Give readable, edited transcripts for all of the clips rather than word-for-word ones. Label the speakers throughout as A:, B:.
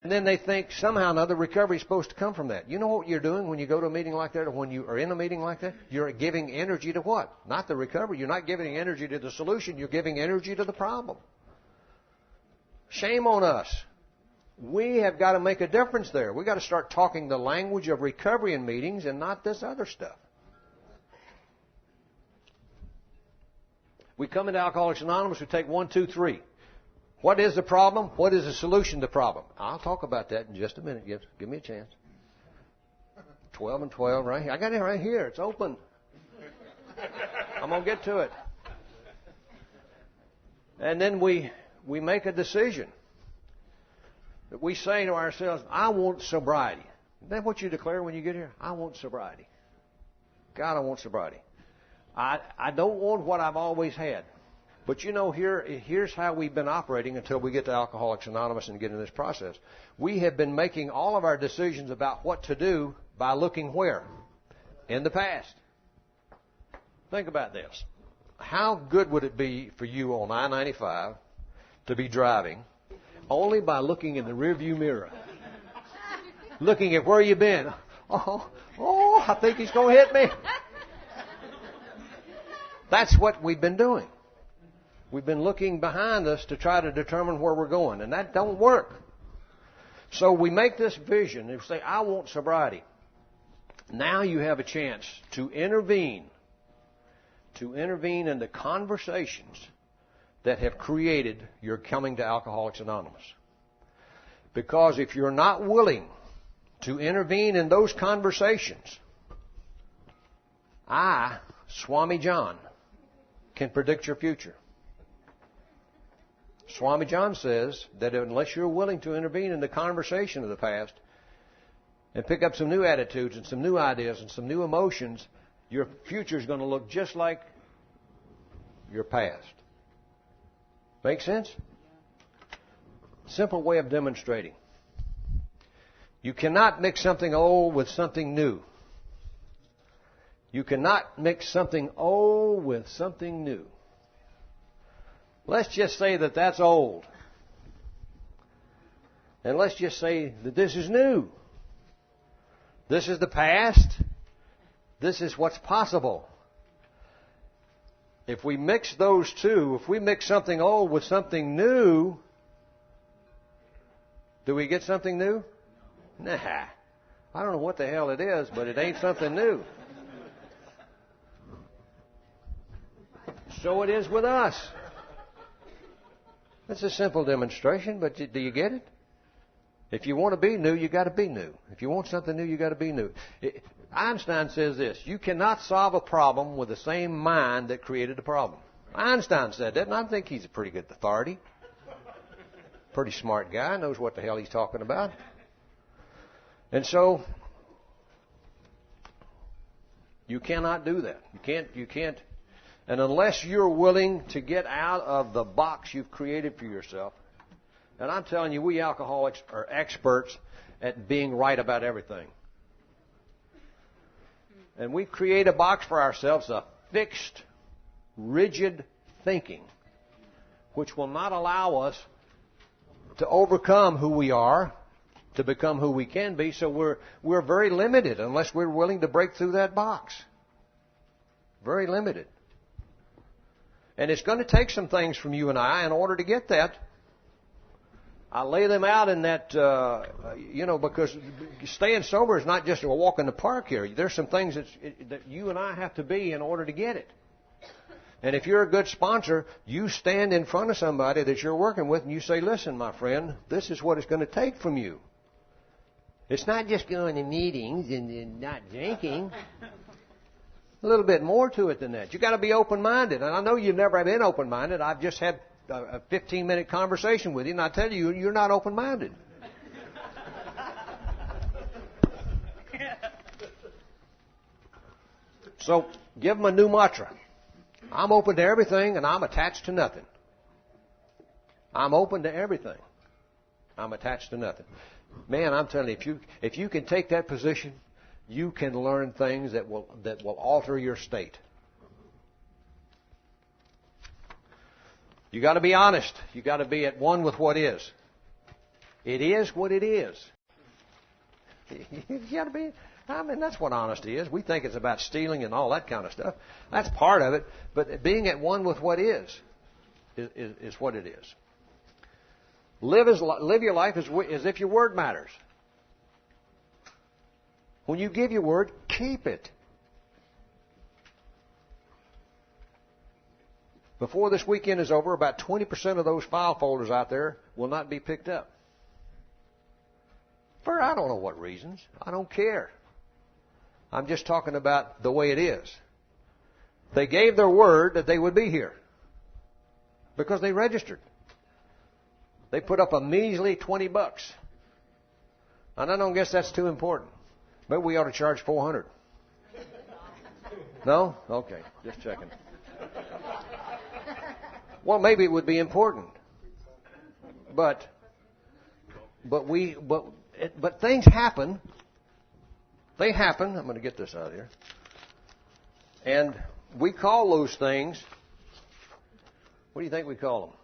A: And then they think somehow or another recovery is supposed to come from that. You know what you're doing when you go to a meeting like that or when you are in a meeting like that? You're giving energy to what? Not the recovery. You're not giving energy to the solution. You're giving energy to the problem. Shame on us. We have got to make a difference there. We've got to start talking the language of recovery in meetings and not this other stuff. We come into Alcoholics Anonymous, we take 1, 2, 3. What is the problem? What is the solution to the problem? I'll talk about that in just a minute. Give me a chance. 12 and 12 right here. I got it right here. It's open. I'm going to get to it. And then we make a decision. That we say to ourselves, I want sobriety. Is that what you declare when you get here? I want sobriety. God, I want sobriety. I don't want what I've always had. But you know, here's how we've been operating until we get to Alcoholics Anonymous and get in this process. We have been making all of our decisions about what to do by looking where? In the past. Think about this. How good would it be for you on I-95 to be driving only by looking in the rearview mirror? Looking at where you've been. Oh, I think he's going to hit me. That's what we've been doing. We've been looking behind us to try to determine where we're going, and that don't work. So we make this vision and say, I want sobriety. Now you have a chance to intervene in the conversations that have created your coming to Alcoholics Anonymous. Because if you're not willing to intervene in those conversations, I, Swami John, can predict your future. Swami John says that unless you're willing to intervene in the conversation of the past and pick up some new attitudes and some new ideas and some new emotions, your future is going to look just like your past. Make sense? Simple way of demonstrating. You cannot mix something old with something new. You cannot mix something old with something new. Let's just say that that's old. And let's just say that this is new. This is the past. This is what's possible. If we mix those two, if we mix something old with something new, do we get something new? Nah. I don't know what the hell it is, but it ain't something new. So it is with us. It's a simple demonstration, but do you get it? If you want to be new, you got to be new. If you want something new, you got to be new. Einstein says this: you cannot solve a problem with the same mind that created the problem. Einstein said that, and I think he's a pretty good authority. Pretty smart guy, knows what the hell he's talking about. And so, you cannot do that. You can't. And unless you're willing to get out of the box you've created for yourself, and I'm telling you, we alcoholics are experts at being right about everything. And we create a box for ourselves, a fixed, rigid thinking, which will not allow us to overcome who we are, to become who we can be. So we're very limited unless we're willing to break through that box. Very limited. And it's going to take some things from you and I in order to get that. I lay them out in that, because staying sober is not just a walk in the park here. There's some things that you and I have to be in order to get it. And if you're a good sponsor, you stand in front of somebody that you're working with and you say, listen, my friend, this is what it's going to take from you. It's not just going to meetings and not drinking. A little bit more to it than that. You've got to be open-minded. And I know you've never been open-minded. I've just had a 15-minute conversation with you, and I tell you, you're not open-minded. So give them a new mantra. I'm open to everything, and I'm attached to nothing. I'm open to everything. I'm attached to nothing. Man, I'm telling you, if you can take that position, you can learn things that will alter your state. You got to be honest. You got to be at one with what is. It is what it is. You got to be. I mean, that's what honesty is. We think it's about stealing and all that kind of stuff. That's part of it. But being at one with what is what it is. Live your life as if your word matters. When you give your word, keep it. Before this weekend is over, about 20% of those file folders out there will not be picked up. For I don't know what reasons. I don't care. I'm just talking about the way it is. They gave their word that they would be here because they registered. They put up a measly $20. And I don't guess that's too important. But we ought to charge $400. No? Okay, just checking. Well, maybe it would be important. But things happen. They happen. I'm going to get this out of here. And we call those things, what do you think we call them?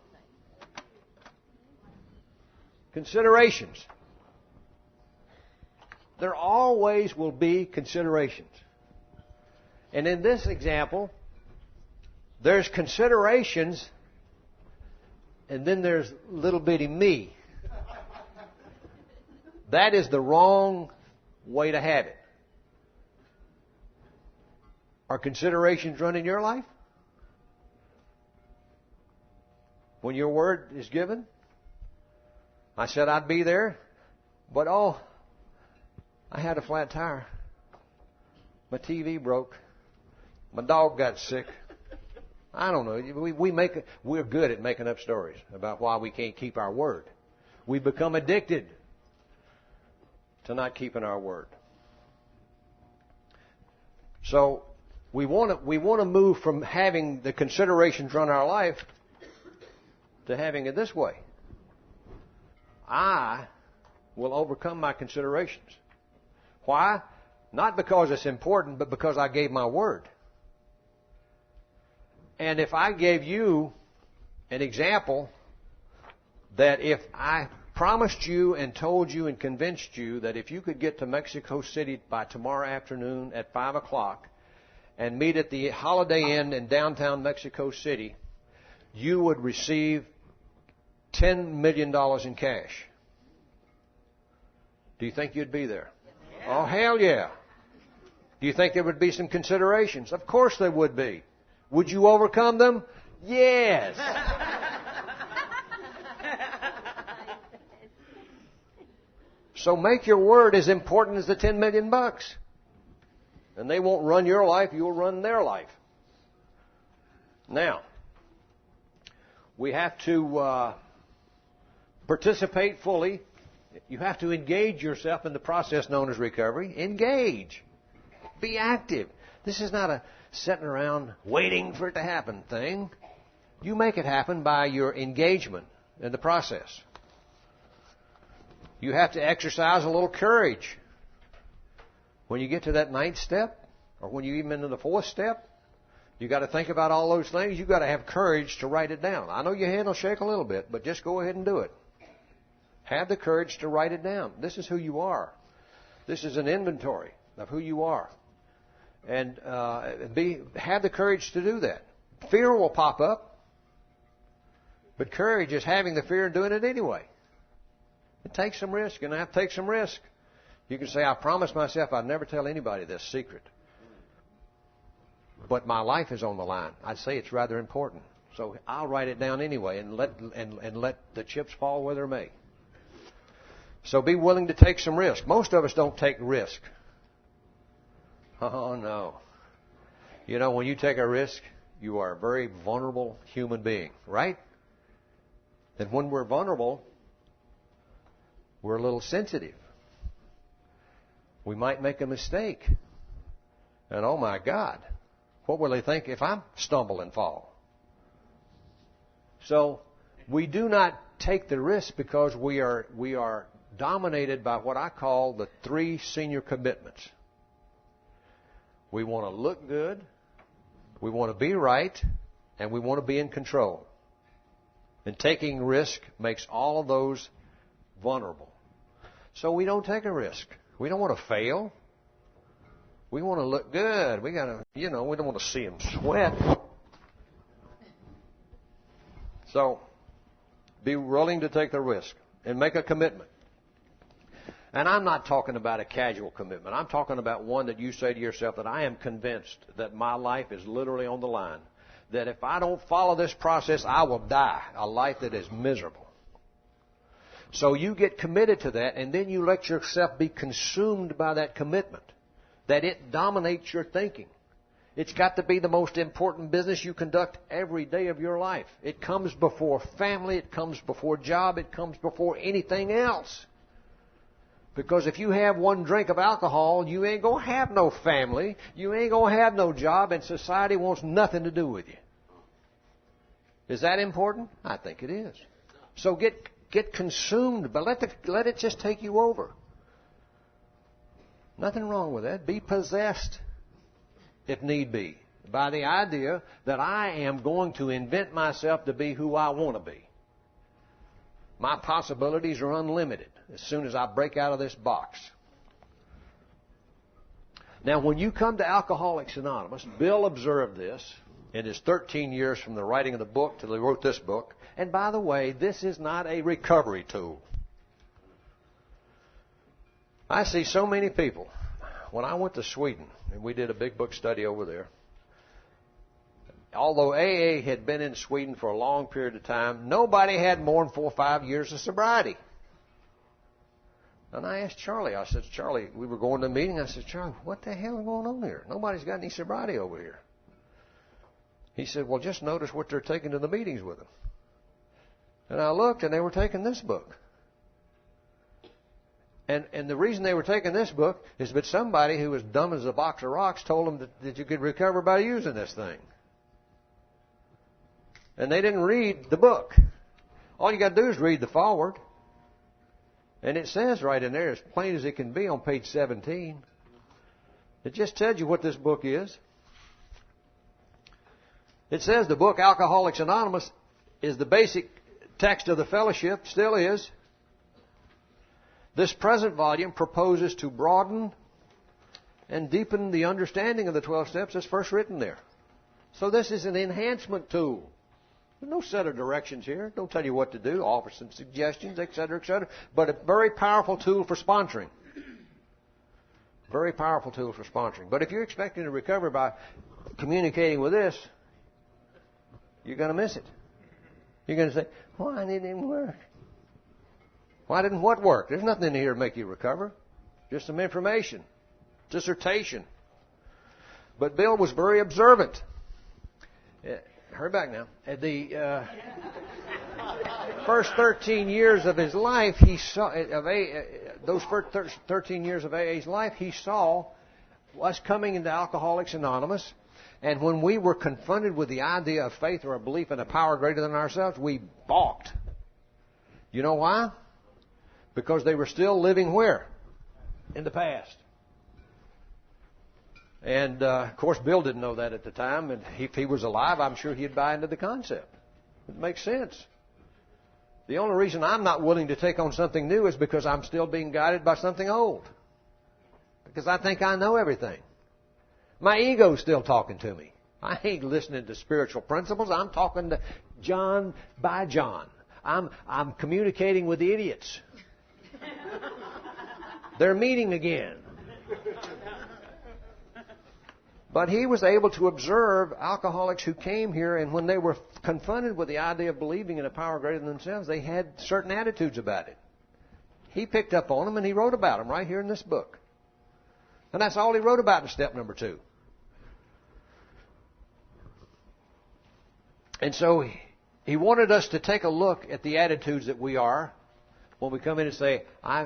A: Considerations. There always will be considerations. And in this example, there's considerations, and then there's little bitty me. That is the wrong way to have it. Are considerations run in your life? When your word is given? I said I'd be there, but I had a flat tire. My TV broke. My dog got sick. I don't know. We're good at making up stories about why we can't keep our word. We become addicted to not keeping our word. So we want to move from having the considerations run our life to having it this way. I will overcome my considerations. Why? Not because it's important, but because I gave my word. And if I gave you an example that if I promised you and told you and convinced you that if you could get to Mexico City by tomorrow afternoon at 5 o'clock and meet at the Holiday Inn in downtown Mexico City, you would receive $10 million in cash. Do you think you'd be there? Yeah. Oh, hell yeah. Do you think there would be some considerations? Of course there would be. Would you overcome them? Yes. So make your word as important as the $10 million. And they won't run your life, you'll run their life. Now, we have to participate fully. You have to engage yourself in the process known as recovery. Engage. Be active. This is not a sitting around waiting for it to happen thing. You make it happen by your engagement in the process. You have to exercise a little courage. When you get to that 9th step, or when you even into the 4th step, you got to think about all those things. You got to have courage to write it down. I know your hand will shake a little bit, but just go ahead and do it. Have the courage to write it down. This is who you are. This is an inventory of who you are. And have the courage to do that. Fear will pop up, but courage is having the fear and doing it anyway. It takes some risk. You're going to have to take some risk. You can say, I promised myself I'd never tell anybody this secret. But my life is on the line. I'd say it's rather important. So I'll write it down anyway and let the chips fall where they may. So be willing to take some risk. Most of us don't take risk. Oh, no. You know, when you take a risk, you are a very vulnerable human being, right? And when we're vulnerable, we're a little sensitive. We might make a mistake. And oh my God, what will they think if I stumble and fall? So we do not take the risk because we are dominated by what I call the 3 senior commitments. We want to look good, we want to be right, and we want to be in control. And taking risk makes all of those vulnerable. So we don't take a risk. We don't want to fail. We want to look good. We got to, we don't want to see them sweat. So be willing to take the risk and make a commitment. And I'm not talking about a casual commitment. I'm talking about one that you say to yourself that I am convinced that my life is literally on the line. That if I don't follow this process, I will die a life that is miserable. So you get committed to that, and then you let yourself be consumed by that commitment. That it dominates your thinking. It's got to be the most important business you conduct every day of your life. It comes before family. It comes before job. It comes before anything else. Because if you have one drink of alcohol, you ain't going to have no family. You ain't going to have no job, and society wants nothing to do with you. Is that important? I think it is. So get consumed, but let it just take you over. Nothing wrong with that. Be possessed, if need be, by the idea that I am going to invent myself to be who I want to be. My possibilities are unlimited as soon as I break out of this box. Now, when you come to Alcoholics Anonymous, Bill observed this in his 13 years from the writing of the book till he wrote this book. And by the way, this is not a recovery tool. I see so many people. When I went to Sweden, and we did a big book study over there, although AA had been in Sweden for a long period of time, nobody had more than 4 or 5 years of sobriety. And I asked Charlie, I said, Charlie, we were going to a meeting, I said, Charlie, what the hell is going on here? Nobody's got any sobriety over here. He said, well, just notice what they're taking to the meetings with them. And I looked, and they were taking this book. And the reason they were taking this book is that somebody who was dumb as a box of rocks told them that you could recover by using this thing. And they didn't read the book. All you got to do is read the foreword. And it says right in there, as plain as it can be on page 17. It just tells you what this book is. It says the book Alcoholics Anonymous is the basic text of the fellowship, still is. This present volume proposes to broaden and deepen the understanding of the 12 steps as first written there. So this is an enhancement tool. There's no set of directions here. Don't tell you what to do, offer some suggestions, etc., etc. But a very powerful tool for sponsoring. Very powerful tool for sponsoring. But if you're expecting to recover by communicating with this, you're going to miss it. You're going to say, why didn't it work? Why didn't what work? There's nothing in here to make you recover. Just some information. Dissertation. But Bill was very observant. Hurry back now. The first 13 years of his life, he saw those first 13 years of AA's life, he saw us coming into Alcoholics Anonymous. And when we were confronted with the idea of faith or a belief in a power greater than ourselves, we balked. You know why? Because they were still living where? In the past. And, of course, Bill didn't know that at the time. And if he was alive, I'm sure he'd buy into the concept. It makes sense. The only reason I'm not willing to take on something new is because I'm still being guided by something old. Because I think I know everything. My ego's still talking to me. I ain't listening to spiritual principles. I'm talking to John by John. I'm communicating with the idiots. They're meeting again. But he was able to observe alcoholics who came here, and when they were confronted with the idea of believing in a power greater than themselves, they had certain attitudes about it. He picked up on them, and he wrote about them right here in this book. And that's all he wrote about in step number 2. And so he wanted us to take a look at the attitudes that we are when we come in and say, I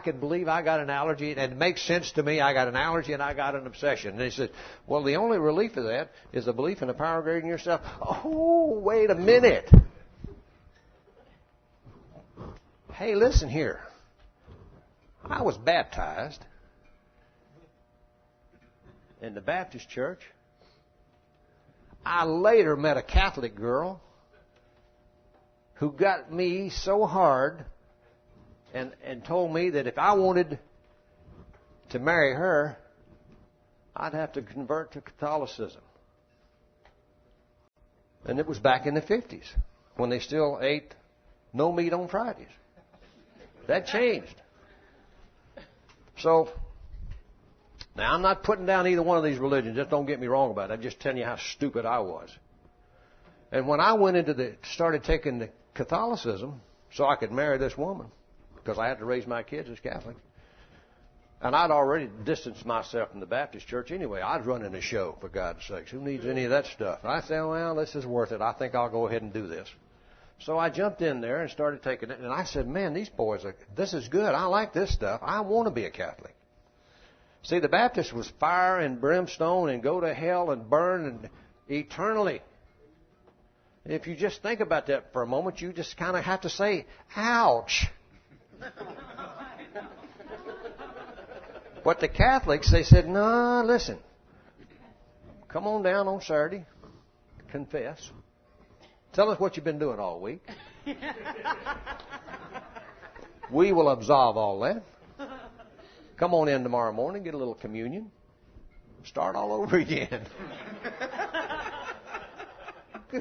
A: can believe I got an allergy, and it makes sense to me. I got an allergy and I got an obsession. And he said, well, the only relief of that is a belief in a power greater than yourself. Oh, wait a minute. Hey, listen here. I was baptized in the Baptist church. I later met a Catholic girl who got me so hard and told me that if I wanted to marry her, I'd have to convert to Catholicism. And it was back in the 50s when they still ate no meat on Fridays. That changed. So, now I'm not putting down either one of these religions. Just don't get me wrong about it. I'm just telling you how stupid I was. And when I went started taking the Catholicism so I could marry this woman, because I had to raise my kids as Catholic, and I'd already distanced myself from the Baptist church anyway. I was running a show, for God's sakes. Who needs any of that stuff? And I said, well, this is worth it. I think I'll go ahead and do this. So I jumped in there and started taking it. And I said, man, these boys, this is good. I like this stuff. I want to be a Catholic. See, the Baptist was fire and brimstone and go to hell and burn eternally. If you just think about that for a moment, you just kind of have to say, ouch. But the Catholics, they said, no, listen. Come on down on Saturday. Confess. Tell us what you've been doing all week. We will absolve all that. Come on in tomorrow morning, get a little communion. Start all over again.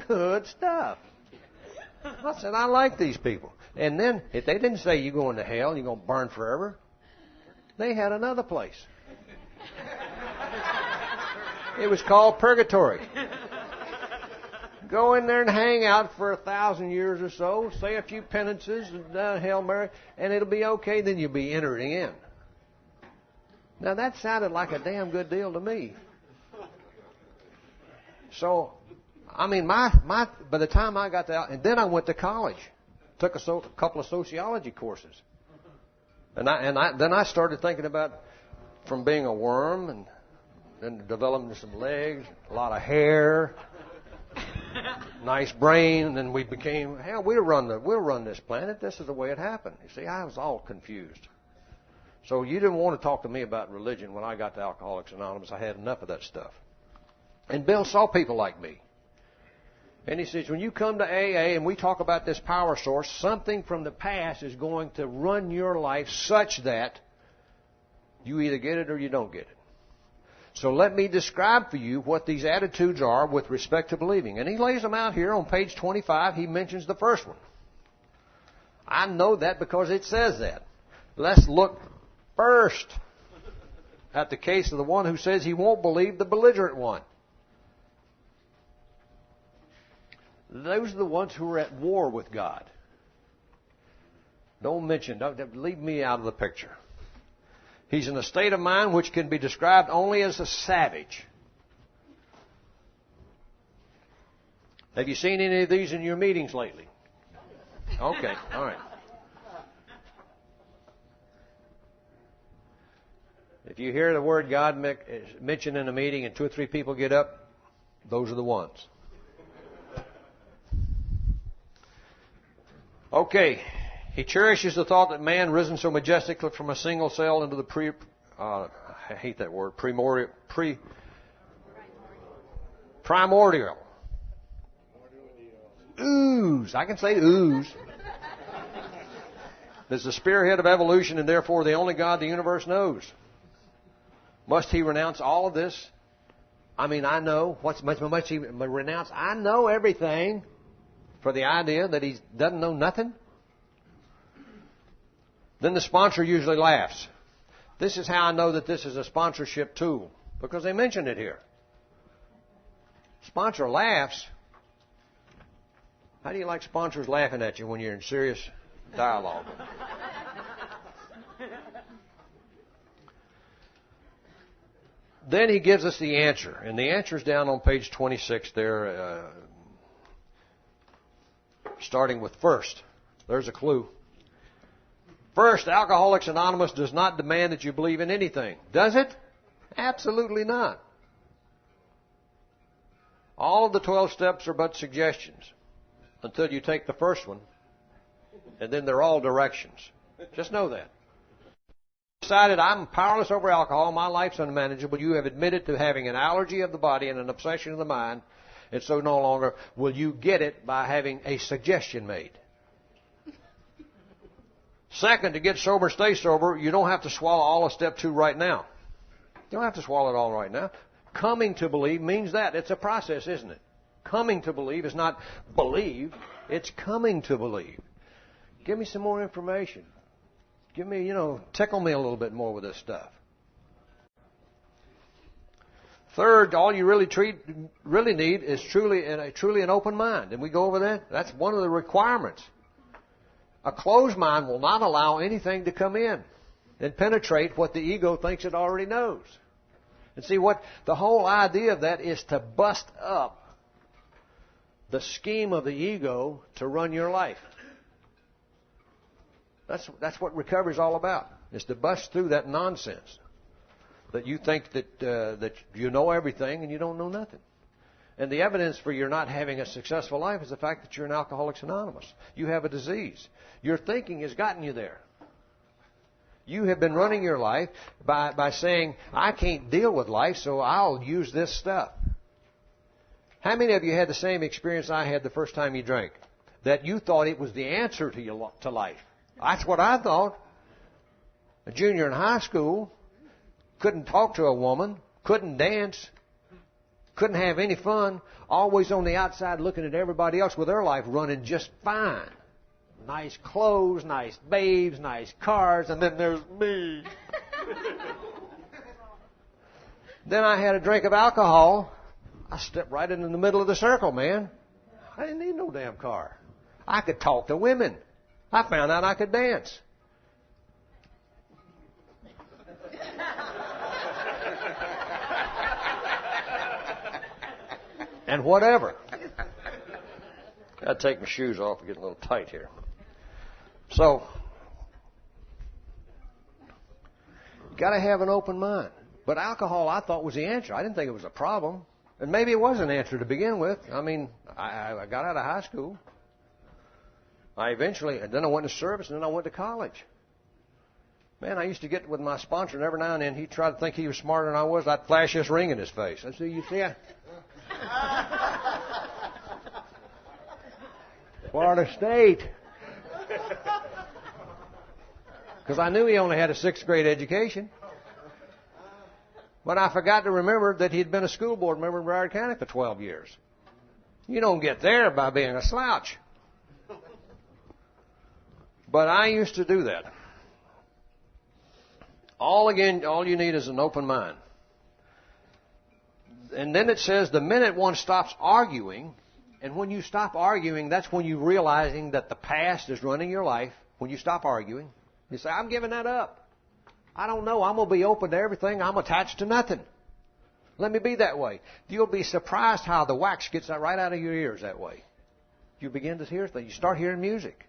A: Good stuff. I said, I like these people. And then, if they didn't say you're going to hell and you're going to burn forever, they had another place. It was called purgatory. Go in there and hang out for 1,000 years or so, say a few penances, and Hail Mary, and it'll be okay, then you'll be entering in. Now, that sounded like a damn good deal to me. So, I mean, by the time I got out, and then I went to college, took a couple of sociology courses. And then I started thinking about from being a worm and then developing some legs, a lot of hair, nice brain, and then we became, hell, we'll run this planet. This is the way it happened. You see, I was all confused. So you didn't want to talk to me about religion when I got to Alcoholics Anonymous. I had enough of that stuff. And Bill saw people like me. And he says, when you come to AA and we talk about this power source, something from the past is going to run your life such that you either get it or you don't get it. So let me describe for you what these attitudes are with respect to believing. And he lays them out here on page 25. He mentions the first one. I know that because it says that. Let's look first at the case of the one who says he won't believe the belligerent one. Those are the ones who are at war with God. Don't leave me out of the picture. He's in a state of mind which can be described only as a savage. Have you seen any of these in your meetings lately? Okay, all right. If you hear the word God mentioned in a meeting and 2 or 3 people get up, those are the ones. Okay, he cherishes the thought that man, risen so majestically from a single cell into the I hate that word, primordial. Ooze. I can say ooze. Is the spearhead of evolution and therefore the only God the universe knows. Must he renounce all of this? I mean, I know. Must he renounce? I know everything. For the idea that he doesn't know nothing? Then the sponsor usually laughs. This is how I know that this is a sponsorship tool, because they mention it here. Sponsor laughs. How do you like sponsors laughing at you when you're in serious dialogue? Then he gives us the answer, and the answer is down on page 26 there. Starting with first. There's a clue. First, Alcoholics Anonymous does not demand that you believe in anything. Does it? Absolutely not. All of the 12 steps are but suggestions until you take the first one, and then they're all directions. Just know that. Decided I'm powerless over alcohol, my life's unmanageable. You have admitted to having an allergy of the body and an obsession of the mind. And so no longer will you get it by having a suggestion made. Second, to get sober, stay sober, you don't have to swallow all of step 2 right now. You don't have to swallow it all right now. Coming to believe means that. It's a process, isn't it? Coming to believe is not believe. It's coming to believe. Give me some more information. Give me, tickle me a little bit more with this stuff. Third, all you really need is truly an open mind. Did we go over that? That's one of the requirements. A closed mind will not allow anything to come in and penetrate what the ego thinks it already knows. And see, what the whole idea of that is to bust up the scheme of the ego to run your life. That's what recovery is all about. Is to bust through that nonsense that you think that you know everything and you don't know nothing. And the evidence for your not having a successful life is the fact that you're an Alcoholics Anonymous. You have a disease. Your thinking has gotten you there. You have been running your life by saying, I can't deal with life, so I'll use this stuff. How many of you had the same experience I had the first time you drank? That you thought it was the answer to life. That's what I thought. A junior in high school, couldn't talk to a woman, couldn't dance, couldn't have any fun, always on the outside looking at everybody else with their life running just fine. Nice clothes, nice babes, nice cars, and then there's me. Then I had a drink of alcohol. I stepped right into the middle of the circle, man. I didn't need no damn car. I could talk to women. I found out I could dance. And whatever. Got to take my shoes off. I'm getting a little tight here. So, you got to have an open mind. But alcohol, I thought, was the answer. I didn't think it was a problem. And maybe it was an answer to begin with. I mean, I got out of high school. Then I went to service, and then I went to college. Man, I used to get with my sponsor, and every now and then he'd try to think he was smarter than I was. I'd flash this ring in his face. I'd say, you see, Florida State. Because I knew he only had a 6th grade education. But I forgot to remember that he'd been a school board member in Broward County for 12 years. You don't get there by being a slouch. But I used to do that. All you need is an open mind. And then it says the minute one stops arguing, and when you stop arguing, that's when you're realizing that the past is running your life. When you stop arguing, you say, I'm giving that up. I don't know. I'm going to be open to everything. I'm attached to nothing. Let me be that way. You'll be surprised how the wax gets right out of your ears that way. You begin to hear things. You start hearing music.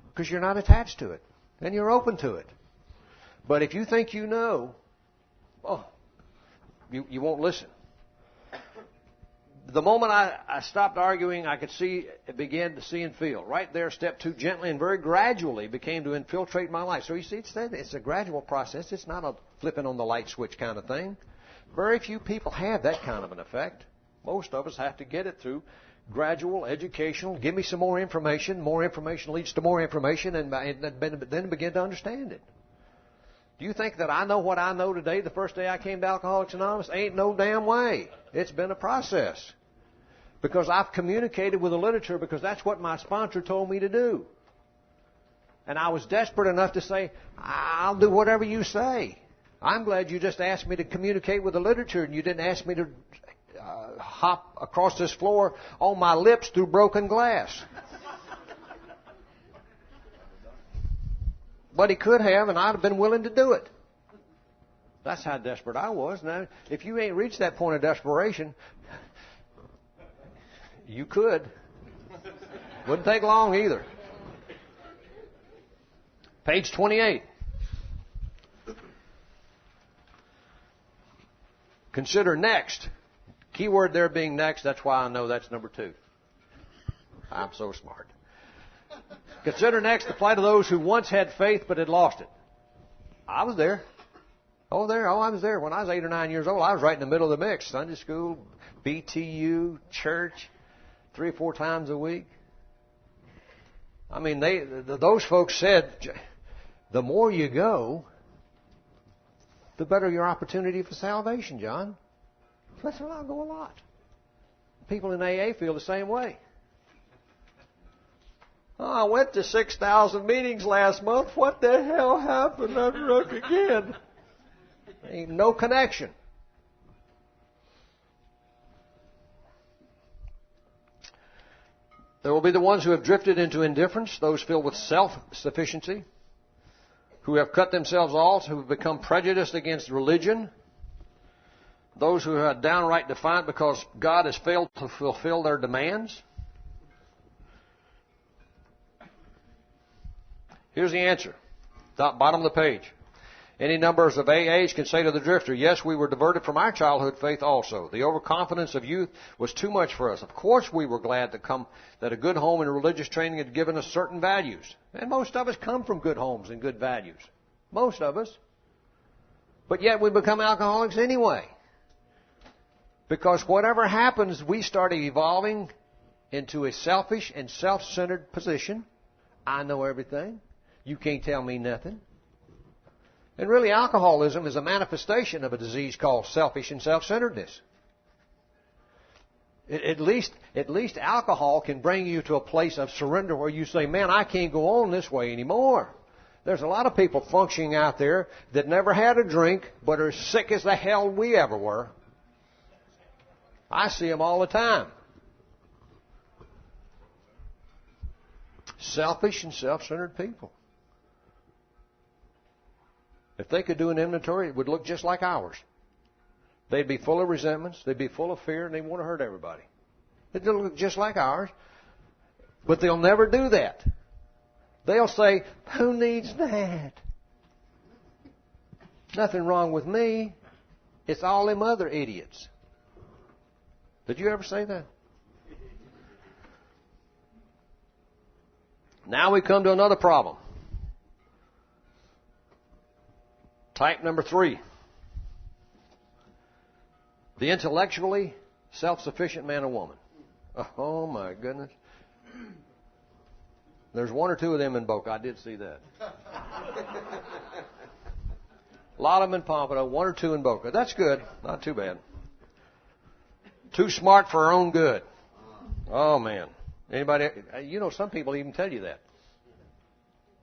A: Because you're not attached to it. And you're open to it. But if you think you know, you won't listen. The moment I stopped arguing, I could began to see and feel. Right there, step 2, gently and very gradually began to infiltrate my life. So you see, it's a gradual process. It's not a flipping on the light switch kind of thing. Very few people have that kind of an effect. Most of us have to get it through gradual, educational, give me some more information. More information leads to more information, and then begin to understand it. Do you think that I know what I know today the first day I came to Alcoholics Anonymous? Ain't no damn way. It's been a process. Because I've communicated with the literature because that's what my sponsor told me to do. And I was desperate enough to say, I'll do whatever you say. I'm glad you just asked me to communicate with the literature and you didn't ask me to hop across this floor on my lips through broken glass. But he could have, and I'd have been willing to do it. That's how desperate I was. Now, if you ain't reached that point of desperation, you could. Wouldn't take long either. Page 28. Consider next. Keyword there being next, that's why I know that's number 2. I'm so smart. Consider next the plight of those who once had faith but had lost it. I was there. I was there. When I was 8 or 9 years old, I was right in the middle of the mix. Sunday school, BTU, church, 3 or 4 times a week. I mean, those folks said, the more you go, the better your opportunity for salvation, John. Listen, I'll go a lot. People in AA feel the same way. Oh, I went to 6,000 meetings last month. What the hell happened? I'm drunk again. Ain't no connection. There will be the ones who have drifted into indifference, those filled with self-sufficiency, who have cut themselves off, who have become prejudiced against religion, those who are downright defiant because God has failed to fulfill their demands. Here's the answer. Bottom of the page. Any numbers of AAs can say to the drifter, yes, we were diverted from our childhood faith also. The overconfidence of youth was too much for us. Of course we were glad that a good home and religious training had given us certain values. And most of us come from good homes and good values. Most of us. But yet we become alcoholics anyway. Because whatever happens, we start evolving into a selfish and self-centered position. I know everything. You can't tell me nothing. And really, alcoholism is a manifestation of a disease called selfish and self-centeredness. At least alcohol can bring you to a place of surrender where you say, man, I can't go on this way anymore. There's a lot of people functioning out there that never had a drink but are sick as the hell we ever were. I see them all the time. Selfish and self-centered people. If they could do an inventory, it would look just like ours. They'd be full of resentments, they'd be full of fear, and they want to hurt everybody. It'd look just like ours. But they'll never do that. They'll say, who needs that? Nothing wrong with me. It's all them other idiots. Did you ever say that? Now we come to another problem. Type number 3. The intellectually self-sufficient man or woman. Oh my goodness. There's one or two of them in Boca. I did see that. A lot of them in Pompano, one or two in Boca. That's good. Not too bad. Too smart for our own good. Oh man. Anybody? You know, some people even tell you that.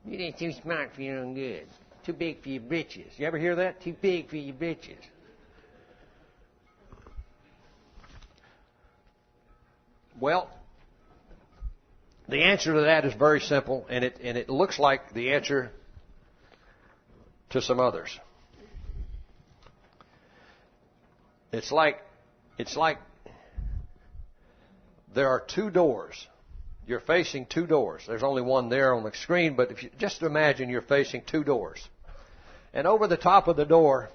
A: You're too smart for your own good. Too big for your britches. You ever hear that? Too big for your britches. Well, the answer to that is very simple, and it looks like the answer to some others. It's like there are two doors. You're facing two doors. There's only one there on the screen, but if you just imagine you're facing two doors. And over the top of the door,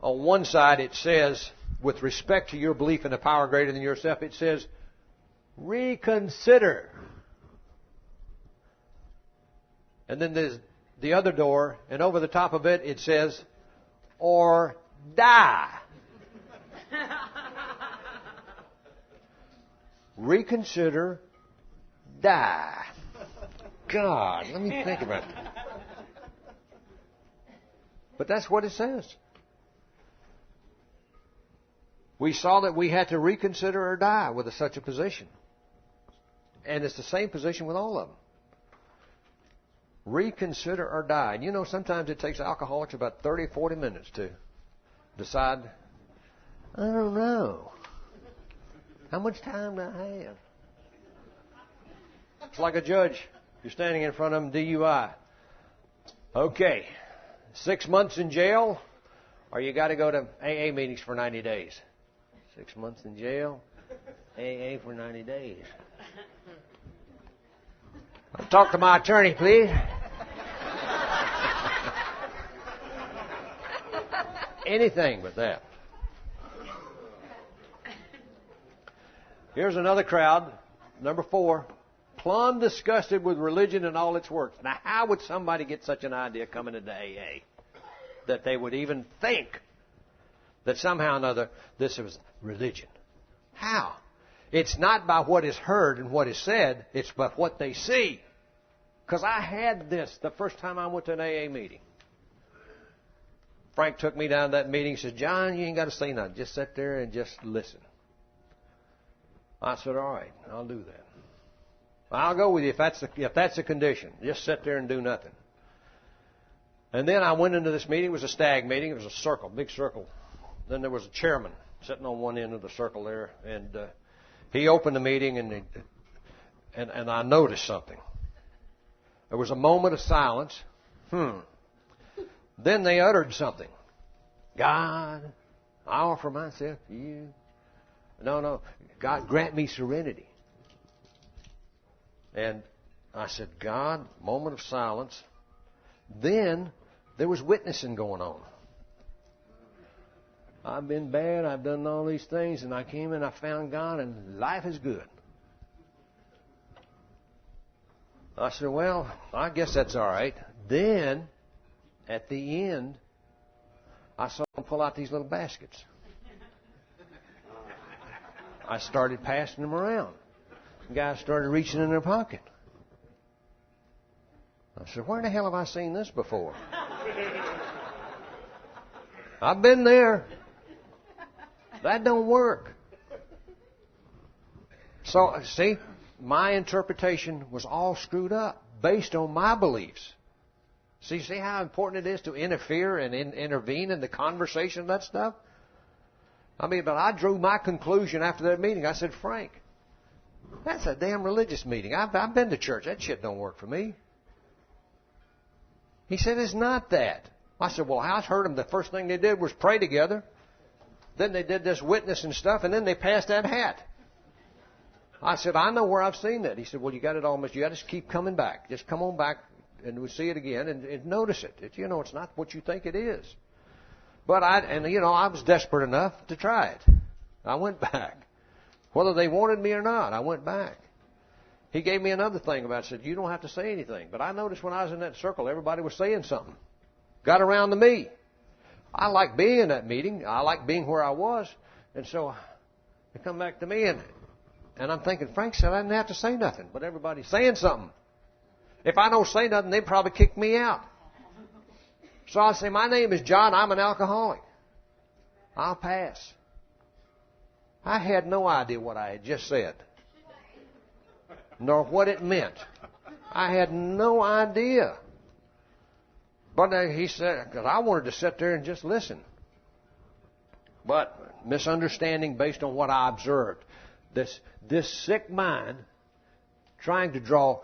A: on one side it says, with respect to your belief in a power greater than yourself, it says, reconsider. And then there's the other door, and over the top of it says, or die. Reconsider, die. God, let me think about that. But that's what it says. We saw that we had to reconsider or die with such a position. And it's the same position with all of them. Reconsider or die. And you know, sometimes it takes alcoholics about 30, 40 minutes to decide, I don't know. How much time do I have? It's like a judge. You're standing in front of him, DUI. Okay, 6 months in jail, or you got to go to AA meetings for 90 days. 6 months in jail, AA for 90 days. I'll talk to my attorney, please. Anything but that. Here's another crowd, number 4, plumb disgusted with religion and all its works. Now, how would somebody get such an idea coming into AA that they would even think that somehow or another this was religion? How? It's not by what is heard and what is said. It's by what they see. Because I had this the first time I went to an AA meeting. Frank took me down to that meeting. He said, John, you ain't got to say nothing. Just sit there and just listen. I said, all right, I'll do that. I'll go with you if that's the condition. Just sit there and do nothing. And then I went into this meeting. It was a stag meeting. It was a circle, big circle. Then there was a chairman sitting on one end of the circle there. And he opened the meeting, and I noticed something. There was a moment of silence. Then they uttered something. God, I offer myself to you. No. God, grant me serenity. And I said, God, moment of silence. Then there was witnessing going on. I've been bad. I've done all these things. And I came and I found God, and life is good. I said, well, I guess that's all right. Then, at the end, I saw them pull out these little baskets. I started passing them around. The guys started reaching in their pocket. I said, where in the hell have I seen this before? I've been there. That don't work. So, see, my interpretation was all screwed up based on my beliefs. See how important it is to interfere and intervene in the conversation of that stuff? But I drew my conclusion after that meeting. I said, Frank, that's a damn religious meeting. I've been to church. That shit don't work for me. He said, it's not that. I said, well, I heard them. The first thing they did was pray together. Then they did this witness and stuff, and then they passed that hat. I said, I know where I've seen that. He said, well, you got it all missed. You got to keep coming back. Just come on back, and we'll see it again, and notice it. It's not what you think it is. But I was desperate enough to try it. I went back. Whether they wanted me or not, I went back. He gave me another thing about it. Said, you don't have to say anything. But I noticed when I was in that circle, everybody was saying something. Got around to me. I like being in that meeting. I like being where I was. And so they come back to me, and I'm thinking, Frank said I didn't have to say nothing. But everybody's saying something. If I don't say nothing, they'd probably kick me out. So I say, my name is John. I'm an alcoholic. I'll pass. I had no idea what I had just said, nor what it meant. I had no idea. But he said, because I wanted to sit there and just listen. But misunderstanding based on what I observed. This sick mind trying to draw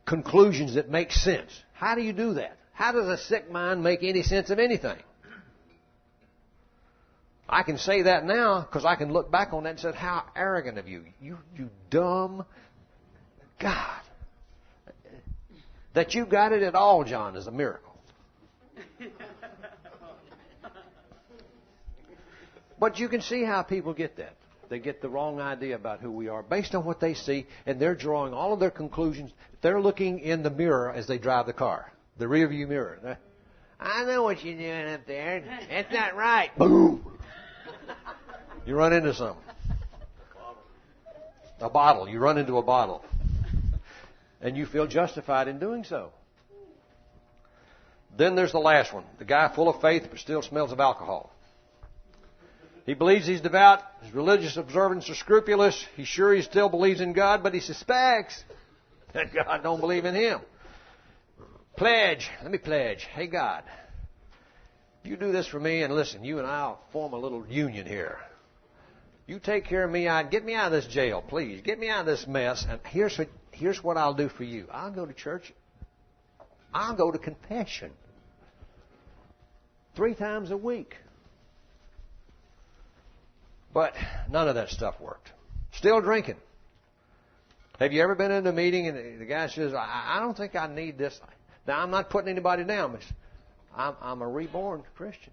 A: conclusions that make sense. How do you do that? How does a sick mind make any sense of anything? I can say that now because I can look back on that and say, how arrogant of you. You dumb God. That you got it at all, John, is a miracle. But you can see how people get that. They get the wrong idea about who we are based on what they see, and they're drawing all of their conclusions. They're looking in the mirror as they drive the car, the rearview mirror. I know what you're doing up there. That's not right. Boom. You run into something. A bottle. You run into a bottle. And you feel justified in doing so. Then there's the last one. The guy full of faith but still smells of alcohol. He believes he's devout. His religious observances are scrupulous. He's sure he still believes in God, but he suspects that God don't believe in him. Pledge. Let me pledge. Hey, God, you do this for me, and listen, you and I'll form a little union here. You take care of me. Get me out of this jail, please. Get me out of this mess. And here's what I'll do for you. I'll go to church. I'll go to confession 3 times a week. But none of that stuff worked. Still drinking. Have you ever been in a meeting and the guy says, I don't think I need this. Now, I'm not putting anybody down. I'm a reborn Christian.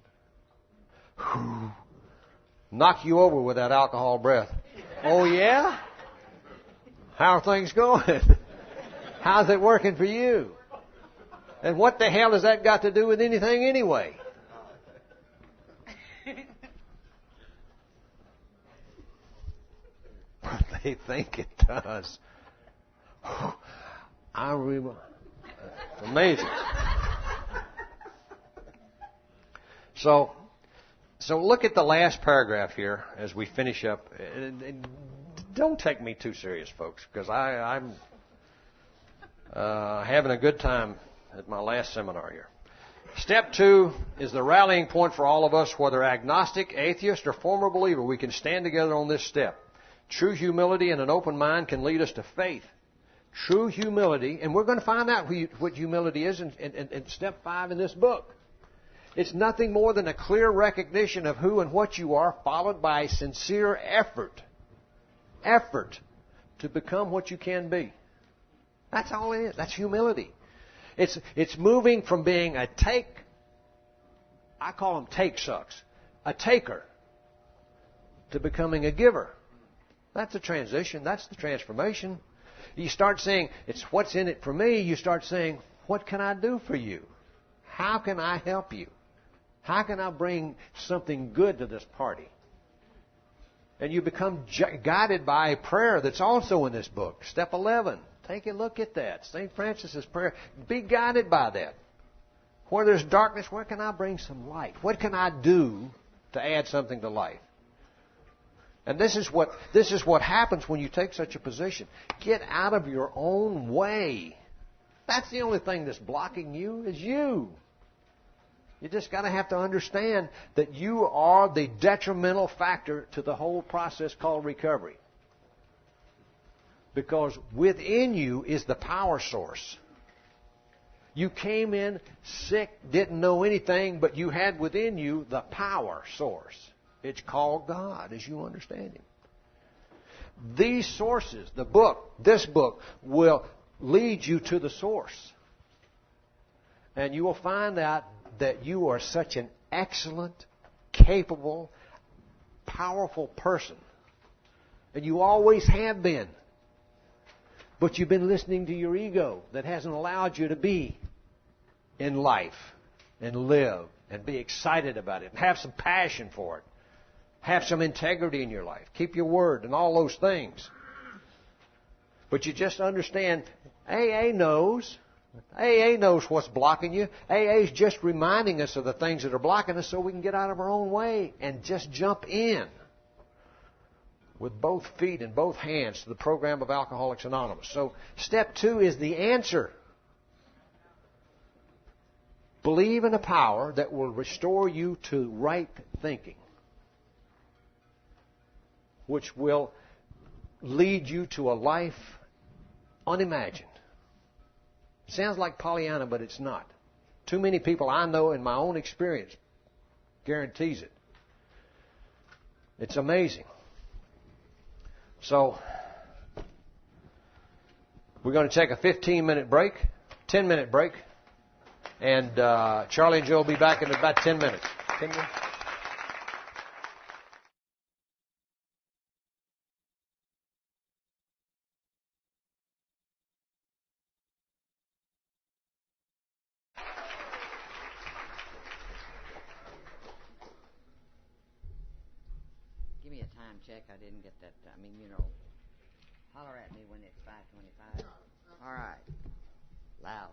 A: Whew. Knock you over with that alcohol breath. Oh, yeah? How are things going? How's it working for you? And what the hell has that got to do with anything anyway? they think it does. Amazing. So look at the last paragraph here as we finish up. And don't take me too serious, folks, because I'm having a good time at my last seminar here. Step 2 is the rallying point for all of us, whether agnostic, atheist, or former believer. We can stand together on this step. True humility and an open mind can lead us to faith. True humility, and we're going to find out what humility is in step 5 in this book. It's nothing more than a clear recognition of who and what you are, followed by a sincere effort to become what you can be. That's all it is. That's humility. It's moving from being a I call them take sucks, a taker, to becoming a giver. That's a transition. That's the transformation. You start saying, it's what's in it for me. You start saying, what can I do for you? How can I help you? How can I bring something good to this party? And you become guided by a prayer that's also in this book. Step 11. Take a look at that. St. Francis's prayer. Be guided by that. Where there's darkness, where can I bring some light? What can I do to add something to life? And this is what happens when you take such a position. Get out of your own way. That's the only thing that's blocking you is you. You just got to have to understand that you are the detrimental factor to the whole process called recovery. Because within you is the power source. You came in sick, didn't know anything, but you had within you the power source. It's called God, as you understand Him. These sources, this book, will lead you to the source. And you will find out that you are such an excellent, capable, powerful person. And you always have been. But you've been listening to your ego that hasn't allowed you to be in life and live and be excited about it and have some passion for it. Have some integrity in your life. Keep your word and all those things. But you just understand, AA knows. AA knows what's blocking you. AA is just reminding us of the things that are blocking us so we can get out of our own way and just jump in with both feet and both hands to the program of Alcoholics Anonymous. So step 2 is the answer. Believe in a power that will restore you to right thinking, which will lead you to a life unimagined. Sounds like Pollyanna, but it's not. Too many people I know in my own experience guarantees it. It's amazing. So, we're going to take a 15-minute break, 10-minute break, and Charlie and Joe will be back in about 10 minutes. 10 minutes?
B: Give me a time check. I didn't get that. Holler at me when it's 5:25. All right. Loud.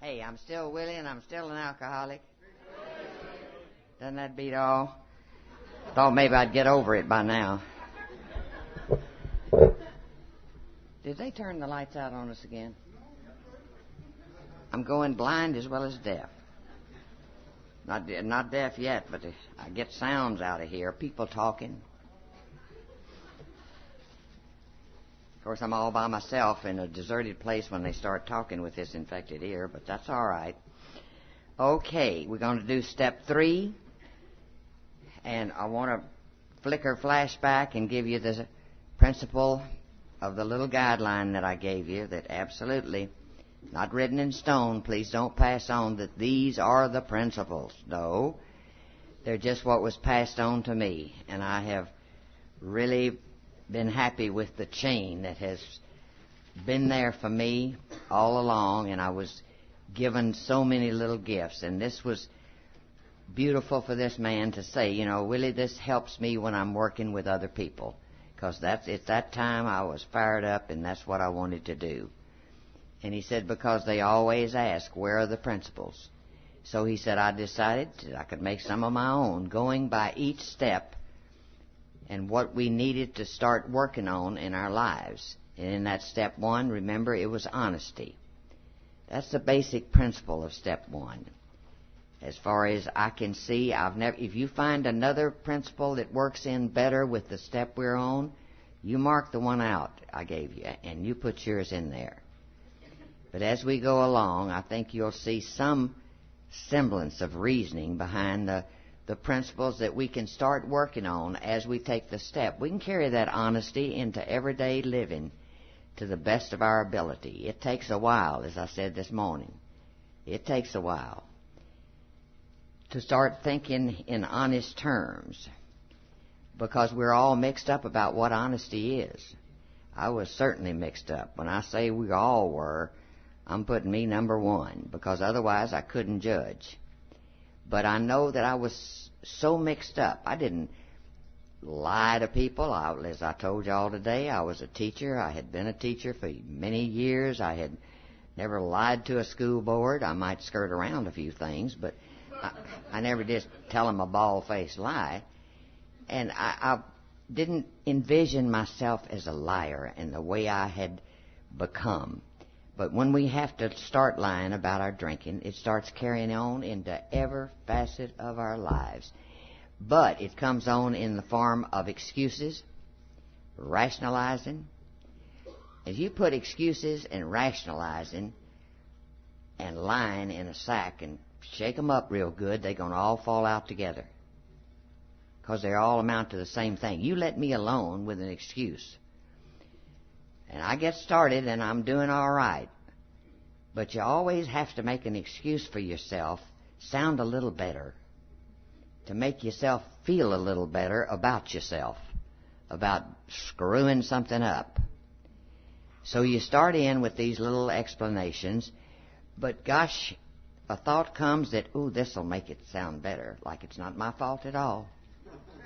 B: Hey, I'm still Willie, and I'm still an alcoholic. Doesn't that beat all? Thought maybe I'd get over it by now. Did they turn the lights out on us again? I'm going blind as well as deaf. Not deaf yet, but I get sounds out of here. People talking. Of course, I'm all by myself in a deserted place when they start talking with this infected ear, but that's all right. Okay, we're going to do step 3. And I want to flicker flashback and give you the principle of the little guideline that I gave you that absolutely... not written in stone. Please don't pass on that these are the principles. No, they're just what was passed on to me. And I have really been happy with the chain that has been there for me all along. And I was given so many little gifts. And this was beautiful for this man to say, you know, Willie, this helps me when I'm working with other people. Because at that time I was fired up and that's what I wanted to do. And he said, because they always ask, where are the principles? So he said, I decided that I could make some of my own, going by each step and what we needed to start working on in our lives. And in that step 1, remember, it was honesty. That's the basic principle of step 1. As far as I can see, if you find another principle that works in better with the step we're on, you mark the one out I gave you, and you put yours in there. But as we go along, I think you'll see some semblance of reasoning behind the principles that we can start working on as we take the step. We can carry that honesty into everyday living to the best of our ability. It takes a while, as I said this morning. It takes a while to start thinking in honest terms, because we're all mixed up about what honesty is. I was certainly mixed up. When I say we all were, I'm putting me number 1, because otherwise I couldn't judge. But I know that I was so mixed up. I didn't lie to people. As I told you all today, I was a teacher. I had been a teacher for many years. I had never lied to a school board. I might skirt around a few things, but I never did tell them a bald-faced lie. And I didn't envision myself as a liar in the way I had become. But when we have to start lying about our drinking, it starts carrying on into every facet of our lives. But it comes on in the form of excuses, rationalizing. If you put excuses and rationalizing and lying in a sack and shake them up real good, they're going to all fall out together, because they all amount to the same thing. You let me alone with an excuse, and I get started and I'm doing all right. But you always have to make an excuse for yourself sound a little better, to make yourself feel a little better about yourself, about screwing something up. So you start in with these little explanations, but gosh, a thought comes that, ooh, this will make it sound better, like it's not my fault at all.